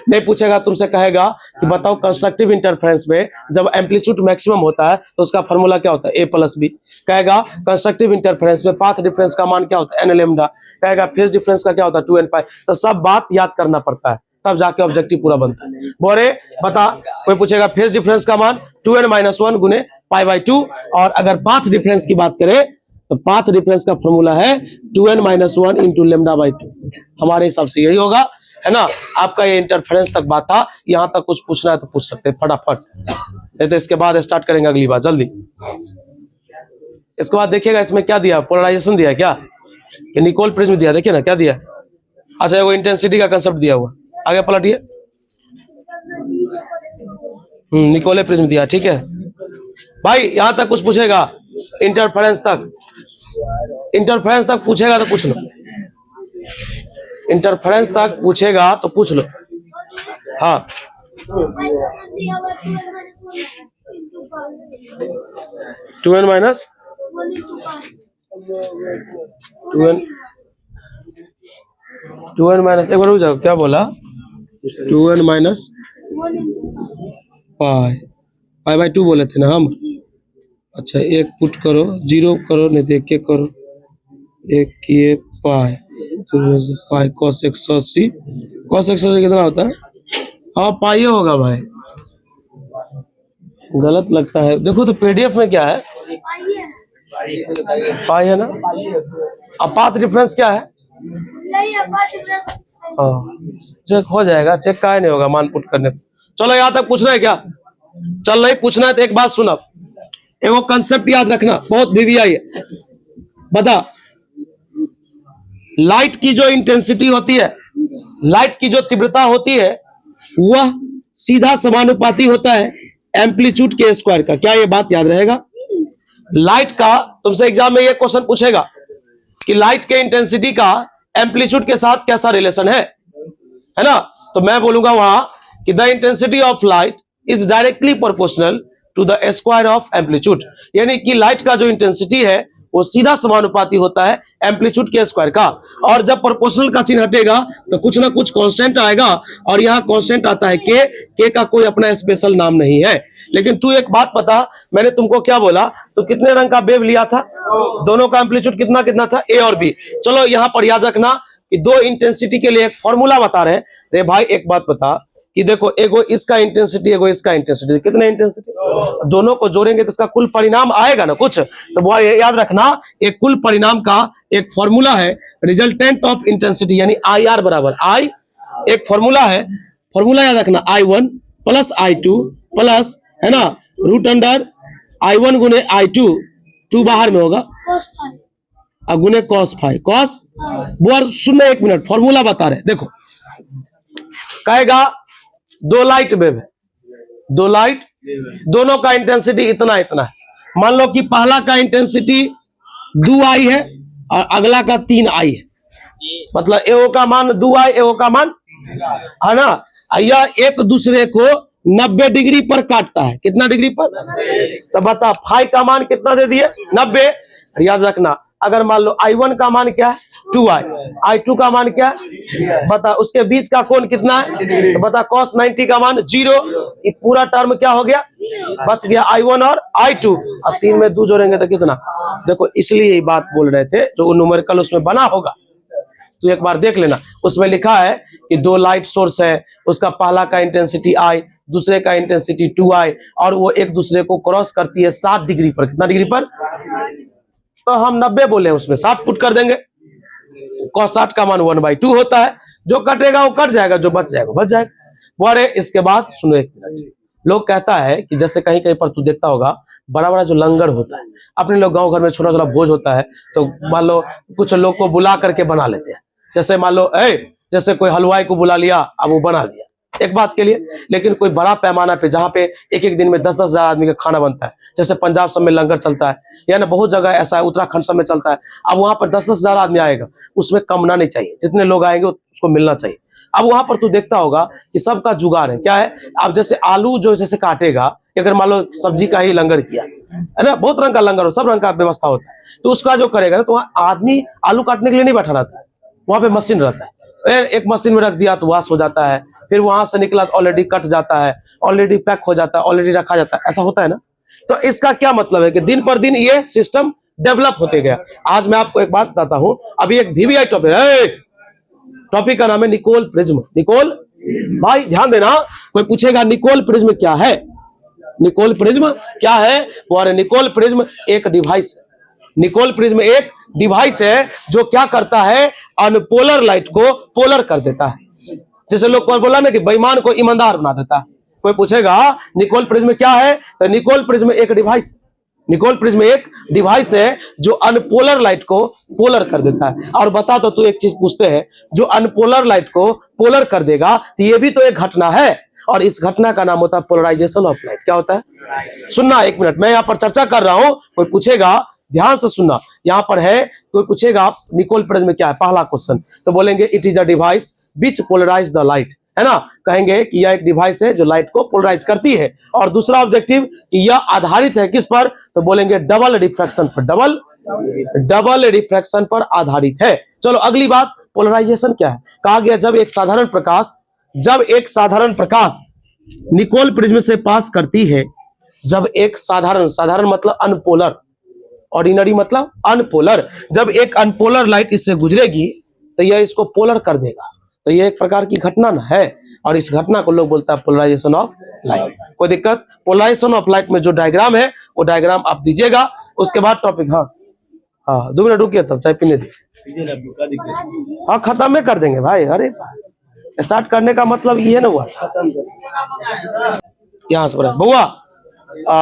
नहीं पूछेगा तुमसे कहेगा कि बताओ कंस्ट्रक्टिव इंटरफेरेंस में जब एम्पलीट्यूड मैक्सिमम होता है तो उसका फॉर्मूला क्या होता है a प्लस बी। कहेगा कंस्ट्रक्टिव इंटरफेरेंस में पाथ डिफरेंस का मान क्या होता है n लैम्डा। कहेगा फेज डिफरेंस का क्या होता है 2n पाई। तो सब बात याद करना पड़ता है, तब जाके ऑब्जेक्टिव पूरा बनता है। बोरे बता कोई पूछेगा फेज डिफरेंस का मान 2n - 1 गुने पाई बाई 2, और अगर पाथ डिफरेंस की बात करें तो पाथ डिफरेंस का फॉर्मूला है 2n - 1 इंटू लैम्डा बाई 2। हमारे हिसाब से यही होगा, है ना। आपका ये इंटरफेरेंस तक बात था, यहां तक कुछ पूछना है तो पूछ सकते हैं फटाफट, नहीं तो इसके बाद स्टार्ट करेंगे अगली बार जल्दी। इसके बाद देखिएगा इसमें क्या दिया, पोलराइजेशन दिया क्या, कि निकोल प्रिज्म दिया, देखिए ना क्या दिया। अच्छा वो इंटेंसिटी का कंसेप्ट दिया हुआ, आगे पलटिए, निकोले प्रिज्म दिया, ठीक है भाई। यहां तक कुछ पूछेगा इंटरफेरेंस तक, इंटरफेरेंस तक पूछेगा तो पूछ लो, इंटरफेरेंस तक पूछेगा तो पूछ लो। हाँ 2n माइनस 2n माइनस, एक बार रुक जाओ, क्या बोला 2n माइनस पाई बाई 2 बोले थे ना हम। अच्छा एक पुट करो, 0 करो, नहीं तो एक करो, एक किए पाई पाई cos 180, cos 180 कितना होता है, हाँ पाई होगा भाई, गलत लगता है। देखो तो पीडीएफ में क्या है, पाई है ना। अब पाथ डिफरेंस क्या है, चेक हो जाएगा, चेक काहे नहीं होगा मान पुट करने। चलो यहाँ तक पूछना है क्या? चल नहीं पूछना है तो एक बात सुना, एगो कंसेप्ट याद रखना, बहुत वीवीआई है। बता, लाइट की जो इंटेंसिटी होती है, लाइट की जो तीव्रता होती है, वह सीधा समानुपाती होता है एम्पलीट्यूड के स्क्वायर का। क्या ये बात याद रहेगा? लाइट का तुमसे एग्जाम में ये क्वेश्चन पूछेगा कि लाइट के इंटेंसिटी का एम्पलीट्यूड के साथ कैसा रिलेशन है ना? तो मैं बोलूंगा वहां कि the intensity of light is directly proportional to the square of amplitude, यानी कि लाइट का जो इंटेंसिटी है वो सीधा समानुपाती होता है एम्पलीट्यूड के स्क्वायर का। और जब प्रोपोर्शनल का चिन्ह हटेगा तो कुछ ना कुछ कांस्टेंट आएगा, और यहाँ कांस्टेंट आता है के का कोई अपना स्पेशल नाम नहीं है। लेकिन तू एक बात बता, मैंने तुमको क्या बोला, तो कितने रंग का वेव लिया था? दोनों का एम्पलीट्यूड कितना कितना था? ए और बी। चलो यहाँ पर याद रखना कि दो इंटेंसिटी के लिए एक फॉर्मूला बता रहे हैं। रे भाई एक बात बता कि देखो, एगो इसका इंटेंसिटी, एगो इसका इंटेंसिटी, कितने इंटेंसिटी, दोनों को जोड़ेंगे तो इसका कुल परिणाम आएगा ना कुछ। तो वो याद रखना, एक कुल परिणाम का एक फॉर्मूला है रिजल्टेंट ऑफ इंटेंसिटी, यानी आई आर बराबर आई, एक फॉर्मूला है, फॉर्मूला याद रखना I1 प्लस I2 प्लस, है ना, रूट अंडर I1 गुने I2, 2 बाहर में होगा, गुने कॉस फाइव, कॉस वो। सुनना एक मिनट, फॉर्मूला बता रहे, देखो कहेगा दो लाइट वेव है, दो लाइट, दोनों का इंटेंसिटी इतना इतना है। मान लो कि पहला का इंटेंसिटी 2I है और अगला का 3I है, मतलब एओ का मान 2I, एओ का मान, है ना, यह एक दूसरे को 90 डिग्री पर काटता है। कितना डिग्री पर? तो बता फाइव का मान कितना दे दिए? 90। याद रखना, अगर मान लो I1 का मान क्या है? 2I, I2 का मान क्या है? बता, उसके बीच का कोण कितना है? तो बता cos 90 का मान 0। ये पूरा टर्म क्या हो गया? बच गया I1 और I2, अब 3 में 2 जोड़ेंगे तो कितना? देखो इसलिए ये बात बोल रहे थे, जो न्यूमेरिकल उसमें बना होगा तो एक बार देख लेना, उसमें लिखा है कि दो लाइट सोर्स है, उसका पहला का इंटेंसिटी I, दूसरे का इंटेंसिटी 2I, और वो एक दूसरे को क्रॉस करती है 60 डिग्री पर। कितना डिग्री पर? तो हम 90 बोले, उसमें 60 पुट कर देंगे। cos 60 का मान 1/2 होता है, जो कटेगा वो कट जाएगा, जो बच जाएगा बच जाएगा। बोले इसके बाद सुनो एक मिनट, लोग कहता है कि जैसे कहीं कहीं पर तू देखता होगा बड़ा बड़ा जो लंगर होता है, अपने लोग गांव घर में छोटा छोटा भोज होता है तो मान लो कुछ लोग को बुला करके बना लेते हैं। जैसे मान लो जैसे कोई हलवाई को बुला लिया, अब वो बना दिया एक बात के लिए। लेकिन कोई बड़ा पैमाना पे जहाँ पे एक एक दिन में 10-10 हजार आदमी का खाना बनता है, जैसे पंजाब सब में लंगर चलता है, या ना बहुत जगह ऐसा है, उत्तराखंड सब में चलता है। अब वहां पर 10-10 हजार आदमी आएगा, उसमें कमना नहीं चाहिए, जितने लोग आएंगे उसको मिलना चाहिए। अब वहां पर तू देखता होगा कि सबका जुगाड़ है, क्या है? अब जैसे आलू जो जैसे काटेगा, अगर मान लो सब्जी का ही लंगर किया है ना, बहुत रंग का लंगर हो, सब रंग का व्यवस्था होता है, तो उसका जो करेगा ना, तो वहाँ आदमी आलू काटने के लिए नहीं बैठा रहता है, वहां पे मशीन रहता है, एक मशीन में रख दिया तो वॉश हो जाता है, फिर वहां से निकला ऑलरेडी कट जाता है, ऑलरेडी पैक हो जाता है, ऑलरेडी रखा जाता है, ऐसा होता है ना। तो इसका क्या मतलब है कि दिन पर दिन ये सिस्टम डेवलप होते गया। आज मैं आपको एक बात बताता हूं, अभी एक वीवीआई टॉपिक है, टॉपिक का नाम है निकोल प्रिज्म। निकोल, भाई ध्यान देना, कोई पूछेगा निकोल प्रिज्म क्या है, निकोल प्रिज्म क्या है? और निकोल प्रिज्म एक डिवाइस है, निकोल प्रिज्म एक डिवाइस है जो क्या करता है, अनपोलर लाइट को पोलर कर देता है। जैसे लोग को बोला ना कि बेईमान को ईमानदार बना देता है। कोई पूछेगा निकोल प्रिज्म क्या है, तो निकोल प्रिज्म एक डिवाइस, निकोल प्रिज्म एक डिवाइस है जो अनपोलर लाइट को पोलर कर देता है। और बता तो तू एक चीज पूछते हैं, जो अनपोलर लाइट को पोलर कर देगा तो ये भी तो एक घटना है, और इस घटना का नाम होता है पोलराइजेशन ऑफ लाइट। क्या होता है? सुनना एक मिनट, मैं यहाँ पर चर्चा कर रहा हूं, कोई पूछेगा ध्यान से सुनना, यहाँ पर है, कोई पूछेगा निकोल प्रिज्म क्या है, पहला क्वेश्चन, तो बोलेंगे it is a device which polarise the light, है ना, कहेंगे कि यह एक डिवाइस है जो लाइट को पोलराइज करती है। और दूसरा ऑब्जेक्टिव कि यह आधारित है किस पर, तो बोलेंगे डबल रिफ्रैक्शन पर, डबल रिफ्रैक्शन पर आधारित है। चलो अगली बात, पोलराइजेशन क्या है? कहा गया जब एक साधारण प्रकाश निकोल प्रिज्म से पास करती है, जब एक साधारण मतलब अनपोलर, ऑर्डिनरी मतलब अनपोलर, जब एक अनपोलर लाइट इससे गुजरेगी तो यह इसको पोलर कर देगा, तो यह एक प्रकार की घटना है, और इस घटना को लोग बोलता है पोलराइजेशन ऑफ लाइट। कोई दिक्कत? पोलराइजेशन ऑफ लाइट में जो डायग्राम है वो डायग्राम आप दीजिएगा, उसके बाद टॉपिक। हाँ हाँ 2 मिनट रुकिए, तब चाय पीने दीजिए। हाँ खत्म में कर देंगे भाई। अरे स्टार्ट करने का मतलब ये ना हुआ था। यहाँ से बुआ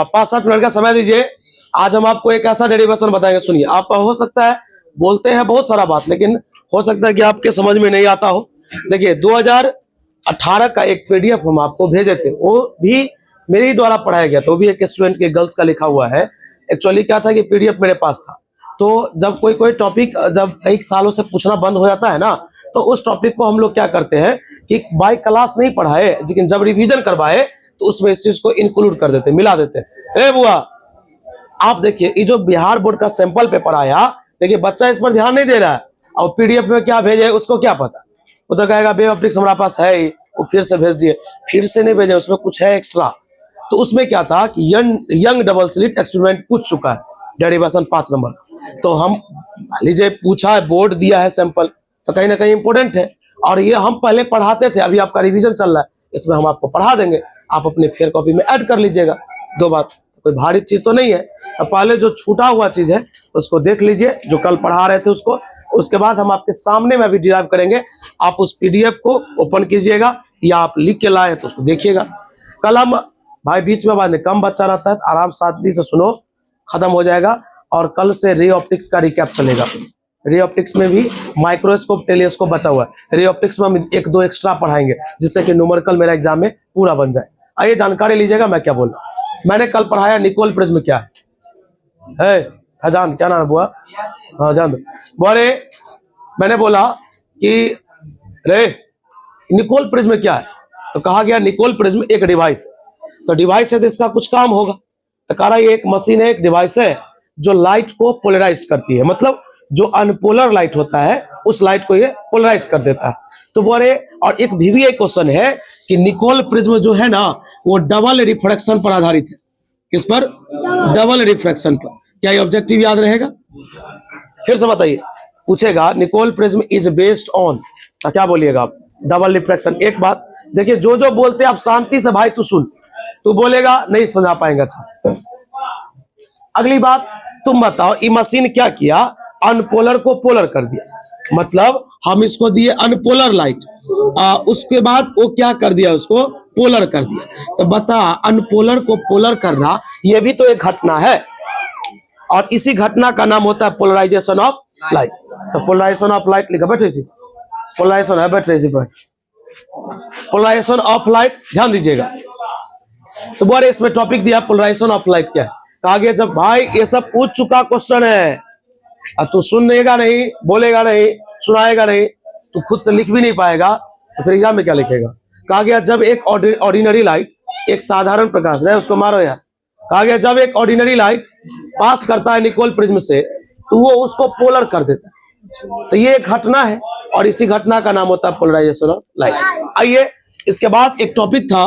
5-7 मिनट का समय दीजिए। आज हम आपको एक ऐसा डेरिवेशन बताएंगे, सुनिए। आप हो सकता है बोलते हैं बहुत सारा बात, लेकिन हो सकता है कि आपके समझ में नहीं आता हो। देखिए 2018 का एक पीडीएफ हम आपको भेजे थे, वो भी मेरे ही द्वारा पढ़ाया गया था, वो भी एक स्टूडेंट के गर्ल्स का लिखा हुआ है। एक्चुअली क्या था कि पीडीएफ मेरे पास था, तो जब कोई टॉपिक जब कई सालों से पूछना बंद हो जाता है ना, तो उस टॉपिक को हम लोग क्या करते हैं कि बाय क्लास नहीं पढ़ाए, लेकिन जब रिवीजन करवाए तो उसमें इस चीज को इंक्लूड कर देते, मिला देते। अरे बुआ आप देखिए, ये जो बिहार बोर्ड का सैंपल पेपर आया, देखिए बच्चा इस पर ध्यान नहीं दे रहा है, और पीडीएफ में क्या भेजे उसको क्या पता। वो तो कहेगा वेब ऑप्टिक्स हमारे पास है ही, वो फिर से भेज दिए। फिर से नहीं भेजे, उसमें कुछ है एक्स्ट्रा। तो उसमें क्या था कि यंग डबल स्लिट एक्सपेरिमेंट पूछ चुका है, डेरिवेशन 5 नंबर। तो हम लीजिए पूछा है, बोर्ड दिया है सैंपल, तो कहीं ना कहीं इंपोर्टेंट है। और ये हम पहले पढ़ाते थे, अभी आपका रिवीजन चल रहा है, इसमें हम आपको पढ़ा देंगे, आप अपने फेयर कॉपी में ऐड कर लीजिएगा। 2 बात, कोई भारी चीज तो नहीं है। अब पहले जो छूटा हुआ चीज है उसको देख लीजिए, जो कल पढ़ा रहे थे उसको। उसके बाद हम आपके सामने में भी डिराइव करेंगे, आप उस पीडीएफ को ओपन कीजिएगा या आप लिख के लाए तो उसको देखिएगा। कल हम भाई बीच में बाद में कम बच्चा रहता है, आराम शांति से सुनो, खत्म हो जाएगा। और कल से रे ऑप्टिक्स का रिकैप चलेगा। रे ऑप्टिक्स में भी माइक्रोस्कोप टेलीस्कोप बचा हुआ है। रे ऑप्टिक्स में हम 1-2 एक्स्ट्रा पढ़ाएंगे, जिससे कि न्यूमेरिकल मेरा एग्जाम में पूरा बन जाए। आइए जानकारी लीजिएगा मैं क्या बोल रहा हूँ। मैंने कल पढ़ाया निकोल प्रिज्म क्या है फैजान, क्या नाम है बुआ? हाँ जान दो। बोले मैंने बोला कि रे निकोल प्रिज्म क्या है, तो कहा गया निकोल प्रिज्म एक डिवाइस है। तो डिवाइस है तो इसका कुछ काम होगा, तो कह रहा ये एक मशीन है, एक डिवाइस है जो लाइट को पोलराइज करती है, मतलब जो अनपोलर लाइट होता है उस लाइट को ये पोलराइज कर देता है। तो बोले, और एक वीवीआई क्वेश्चन है कि निकोल प्रिज्म जो है ना वो डबल रिफ्रैक्शन पर आधारित है। किस पर? डबल रिफ्रैक्शन पर। क्या ये ऑब्जेक्टिव याद रहेगा? फिर से बताइए, पूछेगा Nicol prism is based on, तो क्या बोलिएगा आप? Double refraction. एक बात देखिए, जो जो बोलते हैं आप शांति से भाई तू सुन, तू बोलेगा नहीं समझा पाएंगे अच्छा से। अगली बात, तुम बताओ ये मशीन क्या किया? अनपोलर को पोलर कर दिया, मतलब हम इसको दिए अनपोलर लाइट, उसके बाद वो क्या कर दिया, उसको पोलर कर दिया। तो बता, अनपोलर को पोलर करना ये भी तो एक घटना है, और इसी घटना का नाम होता है पोलराइजेशन ऑफ लाइट। तो पोलराइजेशन ऑफ लाइट लिखा, बैठे इसी पोलराइजेशन है, बैठे इसी पर पोलराइजेशन ऑफ लाइट, ध्यान दीजिएगा। तो बोले इसमें टॉपिक दिया पोलराइजेशन ऑफ लाइट क्या है। कहा गया जब भाई ये सब पूछ चुका क्वेश्चन है, अब तू सुनेगा नहीं, बोलेगा नहीं, सुनाएगा नहीं, तू खुद से लिख भी नहीं पाएगा, तो फिर एग्जाम में क्या लिखेगा। कहा गया जब एक ऑर्डिनरी लाइट, एक साधारण प्रकाश है, उसको मारो यार। कहा गया जब एक ऑर्डिनरी लाइट पास करता है निकोल प्रिज्म से, तो वो उसको पोलर कर देता है। तो ये एक घटना है, और इसी घटना का नाम होता है पोलराइजेशन ऑफ लाइट। आइए, इसके बाद एक टॉपिक था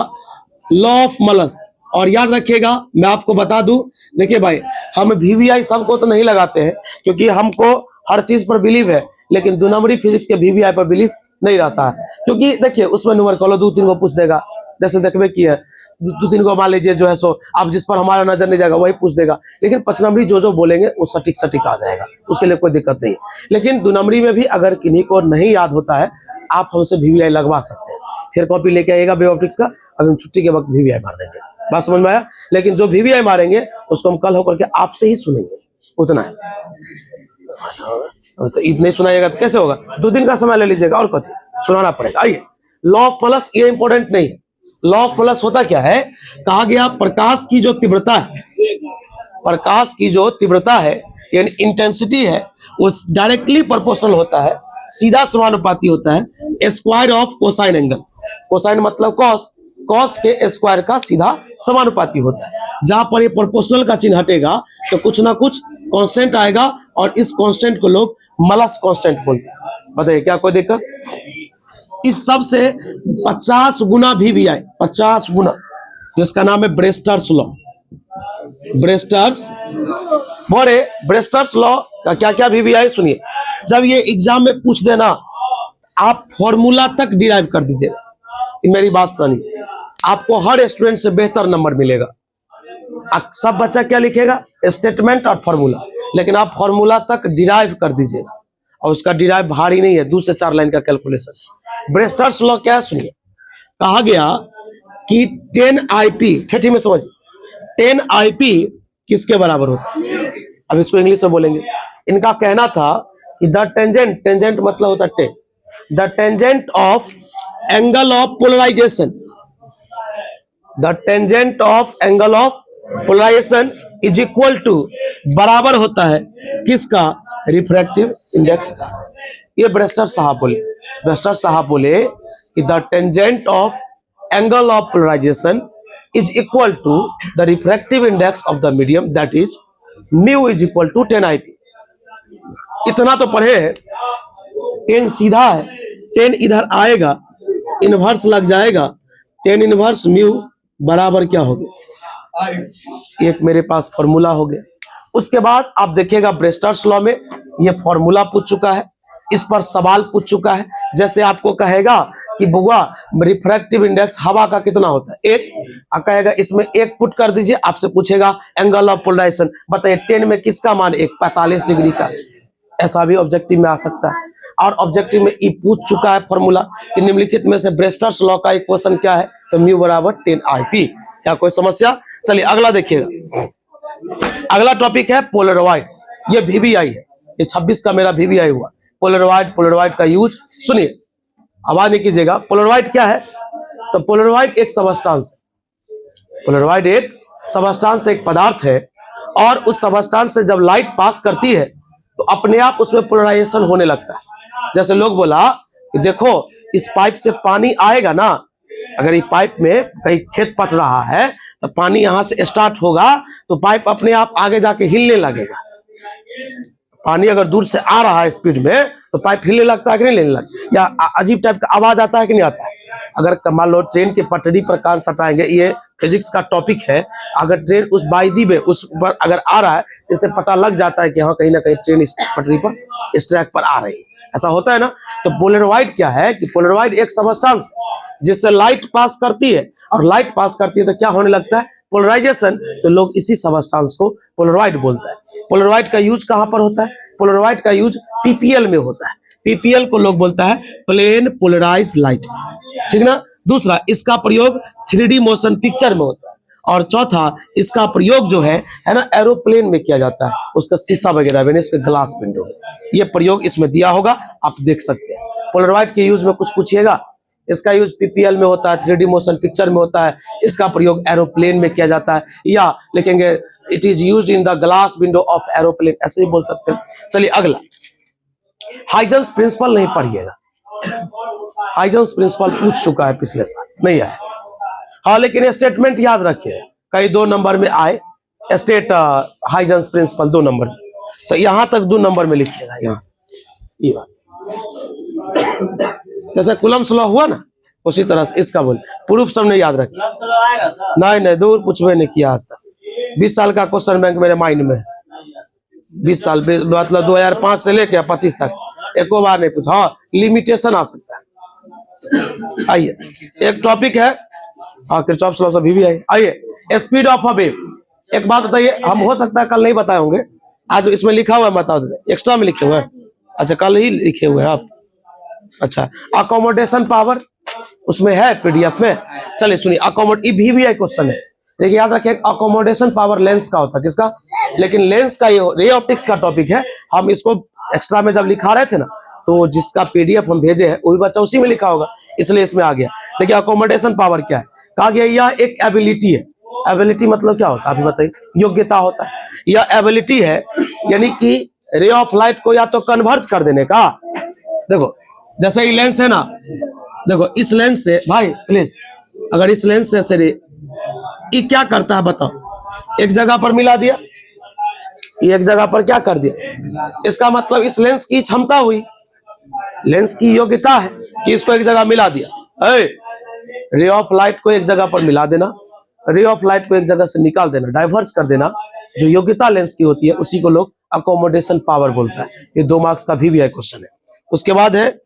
लॉ ऑफ मलस, और याद रखिएगा मैं आपको बता दूं, देखिए भाई हम वीवीआई सबको तो नहीं लगाते हैं, क्योंकि हमको हर चीज पर बिलीव है, लेकिन 2 नंबरी फिजिक्स के वीवीआई पर बिलीव नहीं रहता है। क्योंकि देखिए उसमें न्यूमेरिकल 2-3 को पूछ देगा, जैसे देखबे की है 2-3 को मान लीजिए जो है सो, आप जिस पर हमारा नजर नहीं जाएगा वही पूछ देगा, लेकिन 5 नंबरी जो बोलेंगे वो सटीक आ जाएगा, उसके लिए कोई दिक्कत नहीं है। लेकिन 2 नंबरी में भी अगर किन्हीं को नहीं याद होता है, आप हमसे वीवीआई लगवा सकते हैं। फिर कॉपी लेके आइएगा वेब ऑप्टिक्स का, अभी हम छुट्टी के वक्त वीवीआई मार देंगे, बात समझ में आया। लेकिन जो वीवीआई मारेंगे उसको हम कल होकर के आपसे ही सुनेंगे, उतना है। तो इतने सुनाइएगा तो कैसे होगा, 2 दिन का समय ले लीजिएगा और कभी सुनाना पड़ेगा। आइए, लॉ ऑफ प्लस, ये इंपॉर्टेंट नहीं है। लॉ ऑफ प्लस होता क्या है? कहा गया प्रकाश की जो तीव्रता है, प्रकाश की जो तीव्रता है यानी इंटेंसिटी है, वो डायरेक्टली प्रोपोर्शनल होता है, सीधा समानुपाती होता है square of cosine angle. Cosine मतलब कॉस, कॉस के स्क्वायर का सीधा समानुपाती होता है। जहां पर ये प्रोपोर्शनल का चिन्ह हटेगा तो कुछ ना कुछ कांस्टेंट आएगा, और इस कांस्टेंट को लोग मलस कांस्टेंट बोलते हैं। बताइए क्या कोई दिक्कत? इस सब से 50 गुना वीवीआई, 50 गुना, जिसका नाम है ब्रेस्टर्स लॉ। ब्रेस्टर्स बोले, ब्रेस्टर्स लॉ का क्या क्या वीवीआई सुनिए। जब ये एग्जाम में पूछ देना, आप फॉर्मूला तक डिराइव कर दीजिएगा। मेरी बात सुनिए, आपको हर स्टूडेंट से बेहतर नंबर मिलेगा। सब बच्चा क्या लिखेगा? स्टेटमेंट और फॉर्मूला, लेकिन आप फॉर्मूला तक डिराइव कर दीजिएगा और उसका डिराइव भारी नहीं है, 2 से 4 लाइन का कैलकुलेशन। ब्रेस्टर्स लॉ क्या है सुनिए, कहा गया कि 10 IP, ठेठी में समझिए, 10 IP किसके बराबर होता है? अब इसको इंग्लिश में बोलेंगे। इनका कहना था कि द टेंजेंट, टेंजेंट मतलब होता है 10, the tangent of angle of polarisation, the tangent of angle of polarisation is equal to, बराबर होता है किसका? रिफ्रैक्टिव इंडेक्स का। ये ब्रेस्टर साहब बोले, ब्रेस्टर साहब बोले कि the tangent of angle of polarisation is equal to the refractive index of the medium, that is mu is equal to 10 IP। इतना तो पढ़े हैं, 10 सीधा है, 10 इधर आएगा, इनवर्स लग जाएगा, 10 इनवर्स म्यू बराबर क्या हो गया? एक मेरे पास फॉर्मूला हो गया। उसके बाद आप देखिएगा ब्रेस्टर्स लॉ में ये फॉर्मूला पूछ चुका है, इस पर सवाल पूछ चुका है। जैसे आपको कहेगा कि बुआ रिफ्रैक्टिव इंडेक्स हवा का कितना होता है? 1, कहेगा इसमें 1 पुट कर दीजिए, आपसे पूछेगा एंगल ऑफ पोलराइजेशन, बताइए 10 में किसका मान? 1, 45 डिग्री का। ऐसा भी ऑब्जेक्टिव में आ सकता है। और ऑब्जेक्टिव में ये पूछ चुका है फॉर्मूला कि निम्नलिखित में से ब्रेस्टर्स लॉ का इक्वेशन क्या है? तो म्यू बराबर 10 IP। क्या कोई समस्या? चलिए अगला देखिएगा। अगला टॉपिक है पोलराइड। ये VBI है, ये 26 का मेरा VBI हुआ। पोलराइड, पोलराइड का यूज सुनिए, आवाज नहीं कीजिएगा। पोलराइड क्या है? तो पोलराइड एक सबस्टांस है, पोलराइड एक सबस्टांस, एक पदार्थ है, और उस सबस्टांस से जब लाइट पास करती है तो अपने आप उसमें पोलराइजेशन होने लगता है। जैसे लोग बोला कि देखो इस पाइप से पानी आएगा ना, अगर ये पाइप में कहीं खेत पट रहा है तो पानी यहां से स्टार्ट होगा तो पाइप अपने आप आगे जाके हिलने लगेगा। पानी अगर दूर से आ रहा है स्पीड में तो पाइप हिलने लगता है कि नहीं हिलने लगता? या अजीब टाइप का आवाज आता है कि नहीं आता है? अगर मान लो ट्रेन के पटरी पर कान सटाएंगे, ये फिजिक्स का टॉपिक है, अगर ट्रेन उस वायदी में उस पर अगर आ रहा है, इससे पता लग जाता है कि हाँ कहीं ना कहीं ट्रेन इस पटरी पर, इस ट्रैक पर आ रही है। ऐसा होता है ना। तो पोलराइड क्या है कि पोलराइड एक सबस्टांस जिससे लाइट पास करती है, और लाइट पास करती है तो क्या होने लगता है? पोलराइजेशन। तो लोग इसी सबस्टांस को पोलराइड बोलता है। पोलराइड का यूज कहां पर होता है? पोलराइड का यूज PPL में होता है। PPL को लोग बोलता है प्लेन पोलराइज्ड लाइट, ठीक ना। दूसरा, इसका प्रयोग 3D मोशन पिक्चर में होता है। और चौथा, इसका प्रयोग जो है ना एरोप्लेन में किया जाता है, उसका शीशा वगैरह बने, उसके ग्लास विंडो में। ये प्रयोग इसमें दिया होगा, आप देख सकते हैं। पोलराइड के यूज में कुछ पूछिएगा, इसका यूज PPL में होता है, 3D मोशन पिक्चर में होता है, इसका प्रयोग एरोप्लेन में किया जाता है, या लिखेंगे it is used in the glass window of aeroplane, ऐसे ही बोल सकते हैं। चलिए अगला, हाइजेंस प्रिंसिपल नहीं पढ़िएगा, हाइजेंस प्रिंसिपल पूछ चुका है पिछले साल, नहीं आया। हाँ लेकिन स्टेटमेंट याद रखिए, कहीं 2 नंबर में आए स्टेट हाइजेंस प्रिंसिपल 2 नंबर में, तो यहां तक 2 नंबर में लिखिएगा। यहाँ ये जैसे कुलम्स लॉ हुआ ना, उसी तरह से इसका बोल प्रूफ सब नहीं याद रखिए। नहीं दूर पूछवे नहीं किया आज तक। 20 साल का क्वेश्चन बैंक मेरे माइंड में है, 20 साल मतलब 2005 से लेकर 25 तक एको बार नहीं पूछा। हाँ लिमिटेशन आ सकता है। आइए एक टॉपिक है, हाँ किरचॉफ्स लॉ भी है। आइए स्पीड ऑफ अ वेव। एक बात बताइए, हम हो सकता है कल नहीं बताए होंगे, आज इसमें लिखा हुआ है, बता देते, एक्स्ट्रा में लिखे हुए हैं। अच्छा कल ही लिखे हुए हैं आप। अच्छा अकोमोडेशन पावर उसमें है PDF में। चलिए सुनिए, अकोमोड ये भी एक क्वेश्चन है, देखिए याद रखिए अकोमोडेशन पावर लेंस का होता है, किसका? लेकिन लेंस का ये रे ऑप्टिक्स का टॉपिक है। हम इसको एक्स्ट्रा में जब लिखा रहे थे ना, तो जिसका PDF हम भेजे है वही बच्चा उसी में लिखा होगा, इसलिए इसमें आ गया। देखिए अकोमोडेशन पावर क्या है, कहा गया यह एक एबिलिटी है। एबिलिटी मतलब क्या होता है आप बताइए? योग्यता होता है। यह एबिलिटी है यानी कि रे ऑफ लाइट को या तो कन्वर्ज कर देने का। देखो जैसे ये लेंस है ना, देखो इस लेंस से, भाई प्लीज, अगर इस लेंस से रे ये क्या करता है बताओ? एक जगह पर मिला दिया, ये एक जगह पर क्या कर दिया, इसका मतलब इस लेंस की क्षमता हुई, लेंस की योग्यता है कि इसको एक जगह मिला दिया। रे ऑफ लाइट को एक जगह पर मिला देना, रे ऑफ लाइट को एक जगह से निकाल देना, डाइवर्स कर देना, जो योग्यता लेंस की होती है उसी को लोग अकोमोडेशन पावर बोलता है। ये 2 मार्क्स का भी क्वेश्चन है। उसके बाद है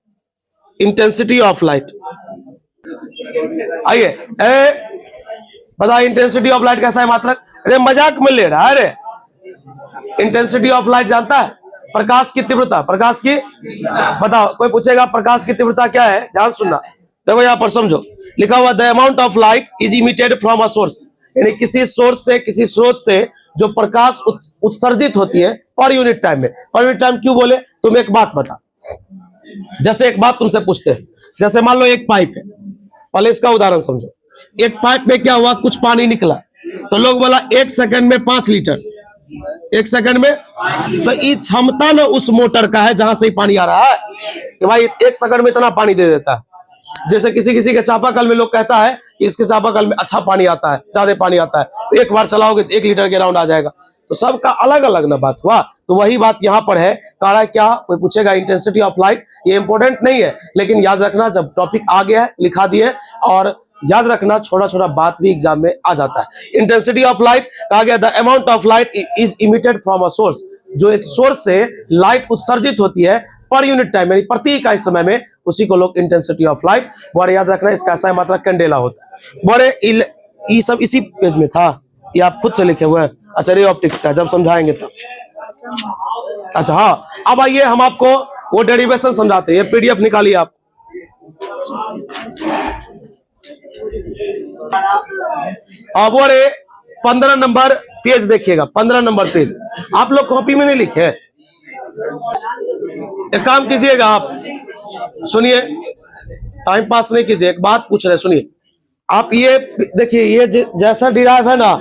इंटेंसिटी ऑफ लाइट। आइए बताओ इंटेंसिटी ऑफ लाइट कैसा है मात्रक? अरे मजाक में ले रहा है रे। इंटेंसिटी ऑफ लाइट जानता है? प्रकाश की तीव्रता, प्रकाश की, बताओ कोई पूछेगा प्रकाश की तीव्रता क्या है, ध्यान सुनना। देखो यहां पर समझो, लिखा हुआ the amount of light is emitted from a source, यानी किसी सोर्स से, किसी स्रोत से जो प्रकाश उत्सर्जित होती है पर यूनिट टाइम में। पर यूनिट टाइम क्यों बोले? तुम एक बात बता, जैसे एक बात तुमसे पूछते हैं, जैसे मान लो एक पाइप है, पहले इसका उदाहरण समझो। एक पाइप में क्या हुआ, कुछ पानी निकला, तो लोग बोला 1 सेकंड में 5 लीटर, 1 सेकंड में, तो ये क्षमता ना उस मोटर का है जहां से ही पानी आ रहा है कि भाई 1 सेकंड में इतना पानी दे देता है। जैसे किसी किसी के चापाकल में लोग कहता है कि इसके चापाकल में अच्छा पानी आता है, ज्यादा पानी आता है, तो एक बार चलाओगे तो 1 लीटर के राउंड आ जाएगा। तो सबका अलग अलग ना बात हुआ, तो वही बात यहाँ पर है। कह रहा है क्या, कोई पूछेगा इंटेंसिटी ऑफ लाइट, ये इंपॉर्टेंट नहीं है, लेकिन याद रखना जब टॉपिक आ गया है लिखा दिए, और याद रखना छोटा छोटा बात भी एग्जाम में आ जाता है। इंटेंसिटी ऑफ लाइट कहा गया the amount of light is emitted from a source, जो एक सोर्स से लाइट उत्सर्जित होती है पर यूनिट टाइम, यानी प्रति इकाई समय में, उसी को लोग इंटेंसिटी ऑफ लाइट। बड़े याद रखना इसका ऐसा मात्रा कैंडेला होता है। बड़े ये सब इसी पेज में था, ये आप खुद से लिखे हुए हैं? अच्छा, रे ऑप्टिक्स का जब समझाएंगे तब। अच्छा हाँ, अब आइए हम आपको वो डेरिवेशन समझाते हैं। ये पीडीएफ निकालिए आप। अब वो 15 नंबर पेज देखिएगा, 15 नंबर पेज। आप लोग कॉपी में नहीं लिखे? एक काम कीजिएगा आप, सुनिए, टाइम पास नहीं कीजिए, एक बात पूछ रहे, सुनिए आप। ये देखिए, ये जैसा डिराइव है ना,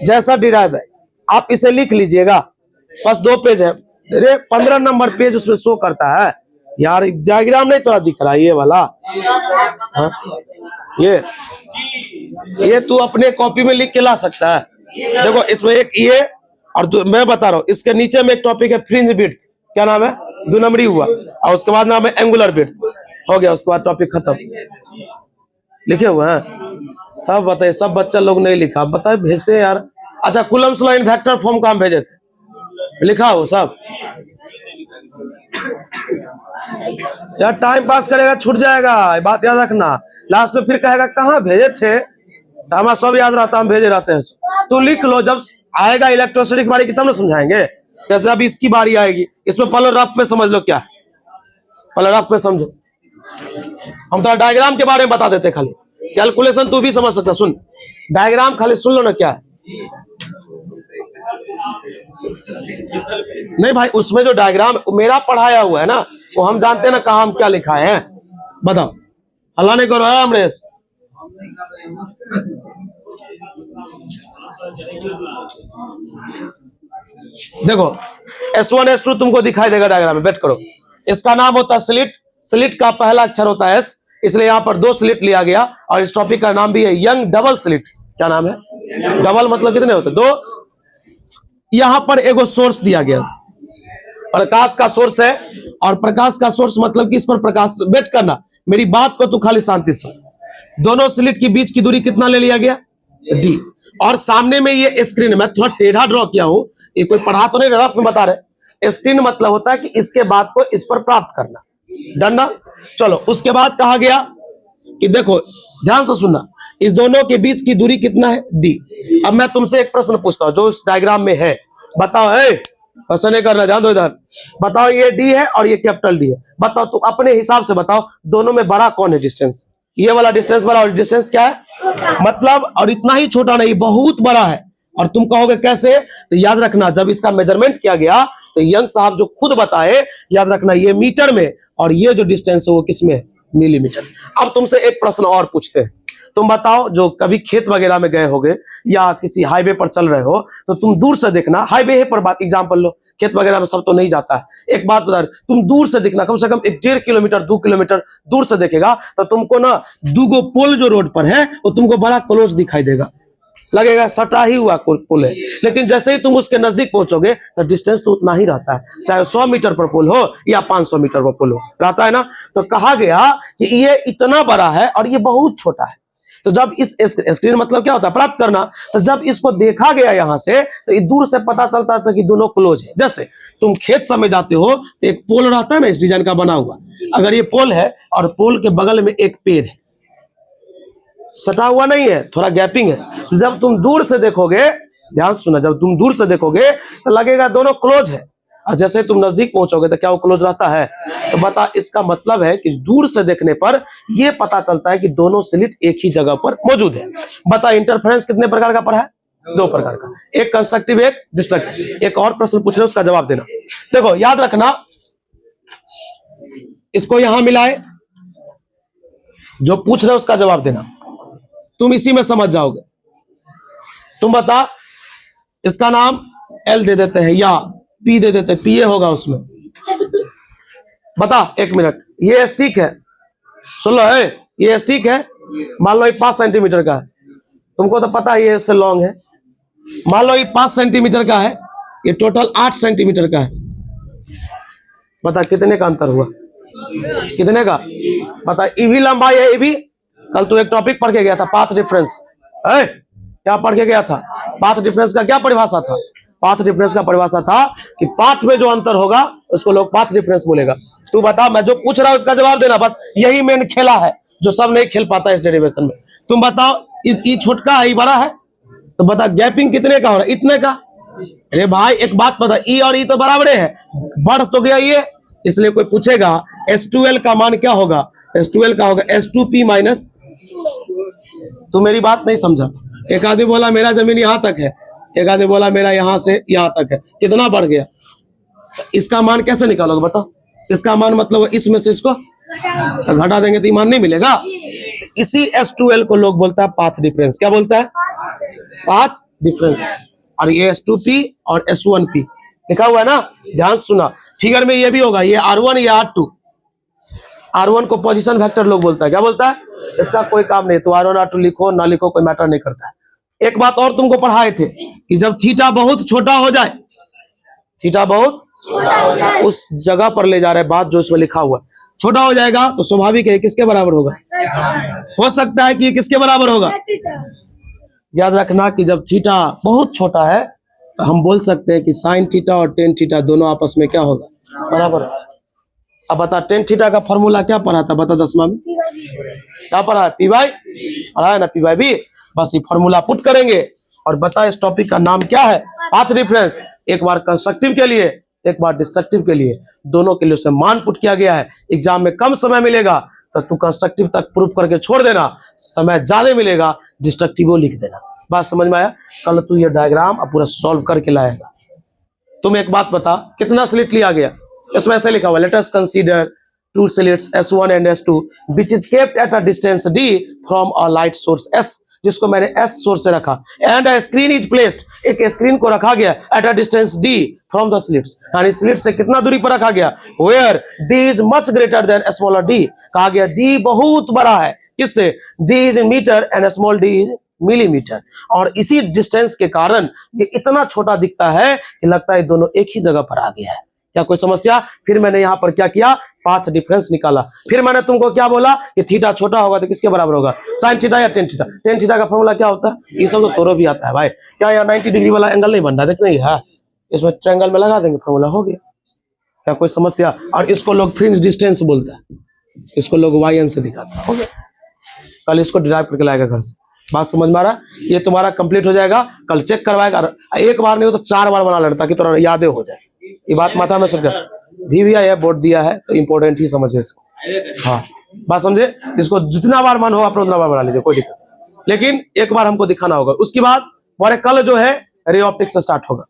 जैसा डिराइव है आप इसे लिख लीजिएगा। बस 2 पेज है, अरे 15 नंबर पेज उसमें शो करता है यार। डायग्राम नहीं थोड़ा दिख रहा, ये वाला, हाँ ये तू अपने कॉपी में लिख के ला सकता है। देखो इसमें एक ये, और मैं बता रहा हूँ इसके नीचे में एक टॉपिक है फ्रिंज विड्थ, क्या नाम है, 2 नंबरी हुआ, और उसके बाद नाम है एंगुलर विड्थ, हो गया, उसके बाद टॉपिक खत्म। लिखे हुए हैं तब बताइए, सब बच्चा लोग नहीं लिखा, बताए भेजते हैं यार। अच्छा, Coulomb's law in vector form का हम भेजे थे, लिखा हो सब यार। टाइम पास करेगा छूट जाएगा, बात याद रखना। लास्ट में फिर कहेगा कहाँ भेजे थे, तो हमारा सब याद रहता, हम भेजे रहते हैं। तो लिख लो, जब आएगा इलेक्ट्रिसिटी की बारी की तब ना समझाएंगे। जैसे अभी इसकी बारी आएगी, इसमें पहले रफ में समझ लो क्या है, पहले रफ में समझो। हम तो डायग्राम के बारे में बता देते, खाली कैलकुलेशन तू भी समझ सकता। सुन डायग्राम खाली सुन लो ना क्या है। नहीं भाई, उसमें जो डायग्राम मेरा पढ़ाया हुआ है ना, वो हम जानते हैं ना कहाँ हम क्या लिखाए हैं। बताओ, हल्ला नहीं करो है अमरेश। देखो S1 S2 तुमको दिखाई देगा डायग्राम में, वेट करो। इसका नाम होता है स्लिट, स्लिट का पहला अक्षर होता है S, इसलिए यहां पर 2 स्लिट लिया गया। और इस टॉपिक का नाम भी है यंग डबल स्लिट। क्या नाम है? डबल मतलब कितने होते? 2। यहां पर एगो सोर्स दिया गया, प्रकाश का सोर्स है, और प्रकाश का सोर्स मतलब कि इस पर प्रकाश, वेट करना मेरी बात को, तू खाली शांति से। दोनों स्लिट के बीच की दूरी कितना ले लिया गया? D। और सामने में ये स्क्रीन, मैं थोड़ा टेढ़ा ड्रॉ किया हूं, ये कोई पढ़ा तो नहीं, रफ में बता रहे। स्क्रीन मतलब होता है कि इसके बाद को इस पर प्राप्त करना, डन ना। चलो उसके बाद कहा गया कि देखो ध्यान से सुनना, इस दोनों के बीच की दूरी कितना है? D। अब मैं तुमसे एक प्रश्न पूछता हूं जो इस डायग्राम में है, बताओ। प्रश्न नहीं करना, ध्यान दो इधर। बताओ ये D है और ये कैपिटल D है, बताओ तुम अपने हिसाब से बताओ, दोनों में बड़ा कौन है डिस्टेंस? ये वाला डिस्टेंस बड़ा, और डिस्टेंस क्या है मतलब, और इतना ही छोटा नहीं, बहुत बड़ा है। और तुम कहोगे कैसे? तो याद रखना जब इसका मेजरमेंट किया गया तो यंग साहब जो खुद बताए, याद रखना ये मीटर में, और ये जो डिस्टेंस है वो किस में? मिलीमीटर। अब तुमसे एक प्रश्न और पूछते हैं, तुम बताओ, जो कभी खेत वगैरह में गए होगे या किसी हाईवे पर चल रहे हो, तो तुम दूर से देखना, हाईवे पर बात एग्जांपल लो, खेत वगैरह में सब तो नहीं जाता है। एक बात बता, तुम दूर से देखना, कम से कम 1.5 किलोमीटर 2 किलोमीटर दूर से देखेगा तो तुमको ना 2 पोल जो रोड पर है वो तुमको बड़ा क्लोज दिखाई देगा, लगेगा सटा ही हुआ पुल है। लेकिन जैसे ही तुम उसके नजदीक पहुंचोगे तो डिस्टेंस तो उतना ही रहता है, चाहे 100 मीटर पर पुल हो या 500 मीटर पर पुल हो, रहता है ना। तो कहा गया कि ये इतना बड़ा है और ये बहुत छोटा है। तो जब इस स्क्रीन मतलब क्या होता है? प्राप्त करना। तो जब इसको देखा गया यहां से, तो दूर से पता चलता था कि दोनों क्लोज है। जैसे तुम खेत समय जाते हो तो एक पोल रहता है ना, इस डिजाइन का बना हुआ, अगर ये पोल है और पोल के बगल में एक पेड़ है, सटा हुआ नहीं है, थोड़ा गैपिंग है। जब तुम दूर से देखोगे, ध्यान सुना, जब तुम दूर से देखोगे तो लगेगा दोनों क्लोज है, और जैसे तुम नजदीक पहुंचोगे तो क्या वो क्लोज रहता है? तो बता, इसका मतलब है कि दूर से देखने पर यह पता चलता है कि दोनों स्लिट एक ही जगह पर मौजूद है। बता, इंटरफेरेंस कितने प्रकार का पढ़ा है? 2 प्रकार का, एक कंस्ट्रक्टिव, एक डिस्ट्रक्टिव। एक और प्रश्न पूछ रहे, उसका जवाब देना। देखो याद रखना, इसको यहां मिलाए, जो पूछ रहे उसका जवाब देना, तुम इसी में समझ जाओगे। तुम बता, इसका नाम एल दे देते हैं या पी दे देते हैं, पीए होगा उसमें। बता, 1 मिनट, ये स्टिक है, सुन लो है, ये स्टिक है, मान लो ये 5 सेंटीमीटर का है, तुमको तो पता है ये इससे लॉन्ग है। मान लो ये 5 सेंटीमीटर का है, ये टोटल 8 सेंटीमीटर का है। बता कितने का अंतर हुआ? कितने का? बता, ये भी लंबाई है, ये भी। कल तू एक टॉपिक पढ़ के गया था, पाथ डिफरेंस है, क्या पढ़ के गया था? पाथ डिफरेंस का क्या परिभाषा था? पाथ डिफरेंस का परिभाषा था कि पाथ में जो अंतर होगा उसको लोग पाथ डिफरेंस बोलेगा। तू बता, मैं जो पूछ रहा हूं उसका जवाब देना, बस यही मेन खेला है जो सब नहीं खेल पाता इस डेरिवेशन में। तुम बताओ, ये छोटका है, ये बड़ा है, तो बता गैपिंग कितने का हो रहा है? इतने का। अरे भाई एक बात पता, ई और ई तो बराबरे है, बढ़ तो गया ये, इसलिए कोई पूछेगा S2L का मान क्या होगा? S2L का होगा S2P माइनस। तू मेरी बात नहीं समझा। एक आदमी बोला मेरा जमीन यहां तक है, एक आदमी बोला मेरा यहां से यहां तक है, कितना बढ़ गया? इसका मान कैसे निकालोगे बताओ? इसका मान मतलब इसमें से इसको तो घटा देंगे तो मान नहीं मिलेगा। इसी S2L को लोग बोलता है पाथ डिफरेंस। क्या बोलता है? Path difference. और ये S2P और S1P लिखा हुआ है ना, ध्यान सुना। फिगर में ये भी होगा, ये R1 या R2। R1 को पोजीशन वेक्टर लोग बोलता है। क्या बोलता है? इसका कोई काम नहीं, तो R1 R2 लिखो ना लिखो कोई मैटर नहीं करता है। एक बात और तुमको पढ़ाए थे कि जब थीटा बहुत छोटा हो जाए, थीटा बहुत उस जगह पर ले जा रहे बात जो इसमें लिखा हुआ, छोटा हो जाएगा तो स्वाभाविक है किसके बराबर होगा? हो सकता है कि ये किसके बराबर होगा? याद रखना कि जब थीटा बहुत छोटा है तो हम बोल सकते हैं कि साइन थीटा और टेन थीटा दोनों आपस में क्या होगा? बराबर। अब बता, टेन थीटा का फॉर्मूला क्या पढ़ा था? बता 10वां में क्या पढ़ा है? पी बाई पढ़ा है ना, पी बाई बी। बस ये फॉर्मूला पुट करेंगे और बता इस टॉपिक का नाम क्या है? Path difference. एक बार कंस्ट्रक्टिव के लिए, एक बार डिस्ट्रक्टिव के लिए, दोनों के लिए उसे मान पुट किया गया है। एग्जाम में कम समय मिलेगा तो तू कंस्ट्रक्टिव तक प्रूफ करके छोड़ देना, समय ज्यादा मिलेगा डिस्ट्रक्टिव लिख देना। बात समझ में आया? कल तू ये डायग्राम अब पूरा सॉल्व करके लाएगा। तुम एक बात बता, कितना स्लिट लिया गया? इसमें ऐसे लिखा हुआ, let us consider 2 slits S1 and S2 which is kept at a distance D from a light source S, जिसको मैंने S सोर्स से रखा, and a screen is placed, एक स्क्रीन को रखा गया at a distance D from the slits, यानी slit से कितना दूरी पर रखा गया? where D is much greater than smaller d, कहा गया D बहुत बड़ा है, किससे? D is in meter and small d is millimetre, और इसी डिस्टेंस के कारण ये इतना छोटा दिखता है कि लगता है दोनों एक ही जगह पर आ गया है। क्या कोई समस्या? फिर मैंने यहां पर क्या किया? पाथ डिफरेंस निकाला। फिर मैंने तुमको क्या बोला कि थीटा छोटा होगा तो किसके बराबर होगा? साइन थीटा या टेन थीटा। टेन थीटा का फॉर्मूला क्या होता है? ये सब तो तोरो भी आता है भाई। क्या यहाँ 90 डिग्री वाला एंगल नहीं बन रहा? देख नहीं है, इसमें ट्रायंगल में लगा देंगे, फॉर्मूला हो गया। क्या कोई समस्या? और इसको लोग फ्रिंज डिस्टेंस बोलता है, इसको लोग YN से दिखाता है। हो गया, कल इसको डिराइव करके लाएगा घर से। बात समझ में आ रहा? ये तुम्हारा कंप्लीट हो जाएगा, कल चेक करवाएगा। एक बार नहीं हो तो 4 बार बना लेना ताकि थोड़ा यादें हो जाए। ये बात माथा में समझ भी है, बोर्ड दिया है तो इंपॉर्टेंट ही समझे इसको। हाँ बात समझे? इसको जितना बार मन हो अपना उतना बार बना लीजिए, कोई दिक्कत नहीं, लेकिन एक बार हमको दिखाना होगा। उसके बाद हमारे कल जो है रे ऑप्टिक्स स्टार्ट होगा।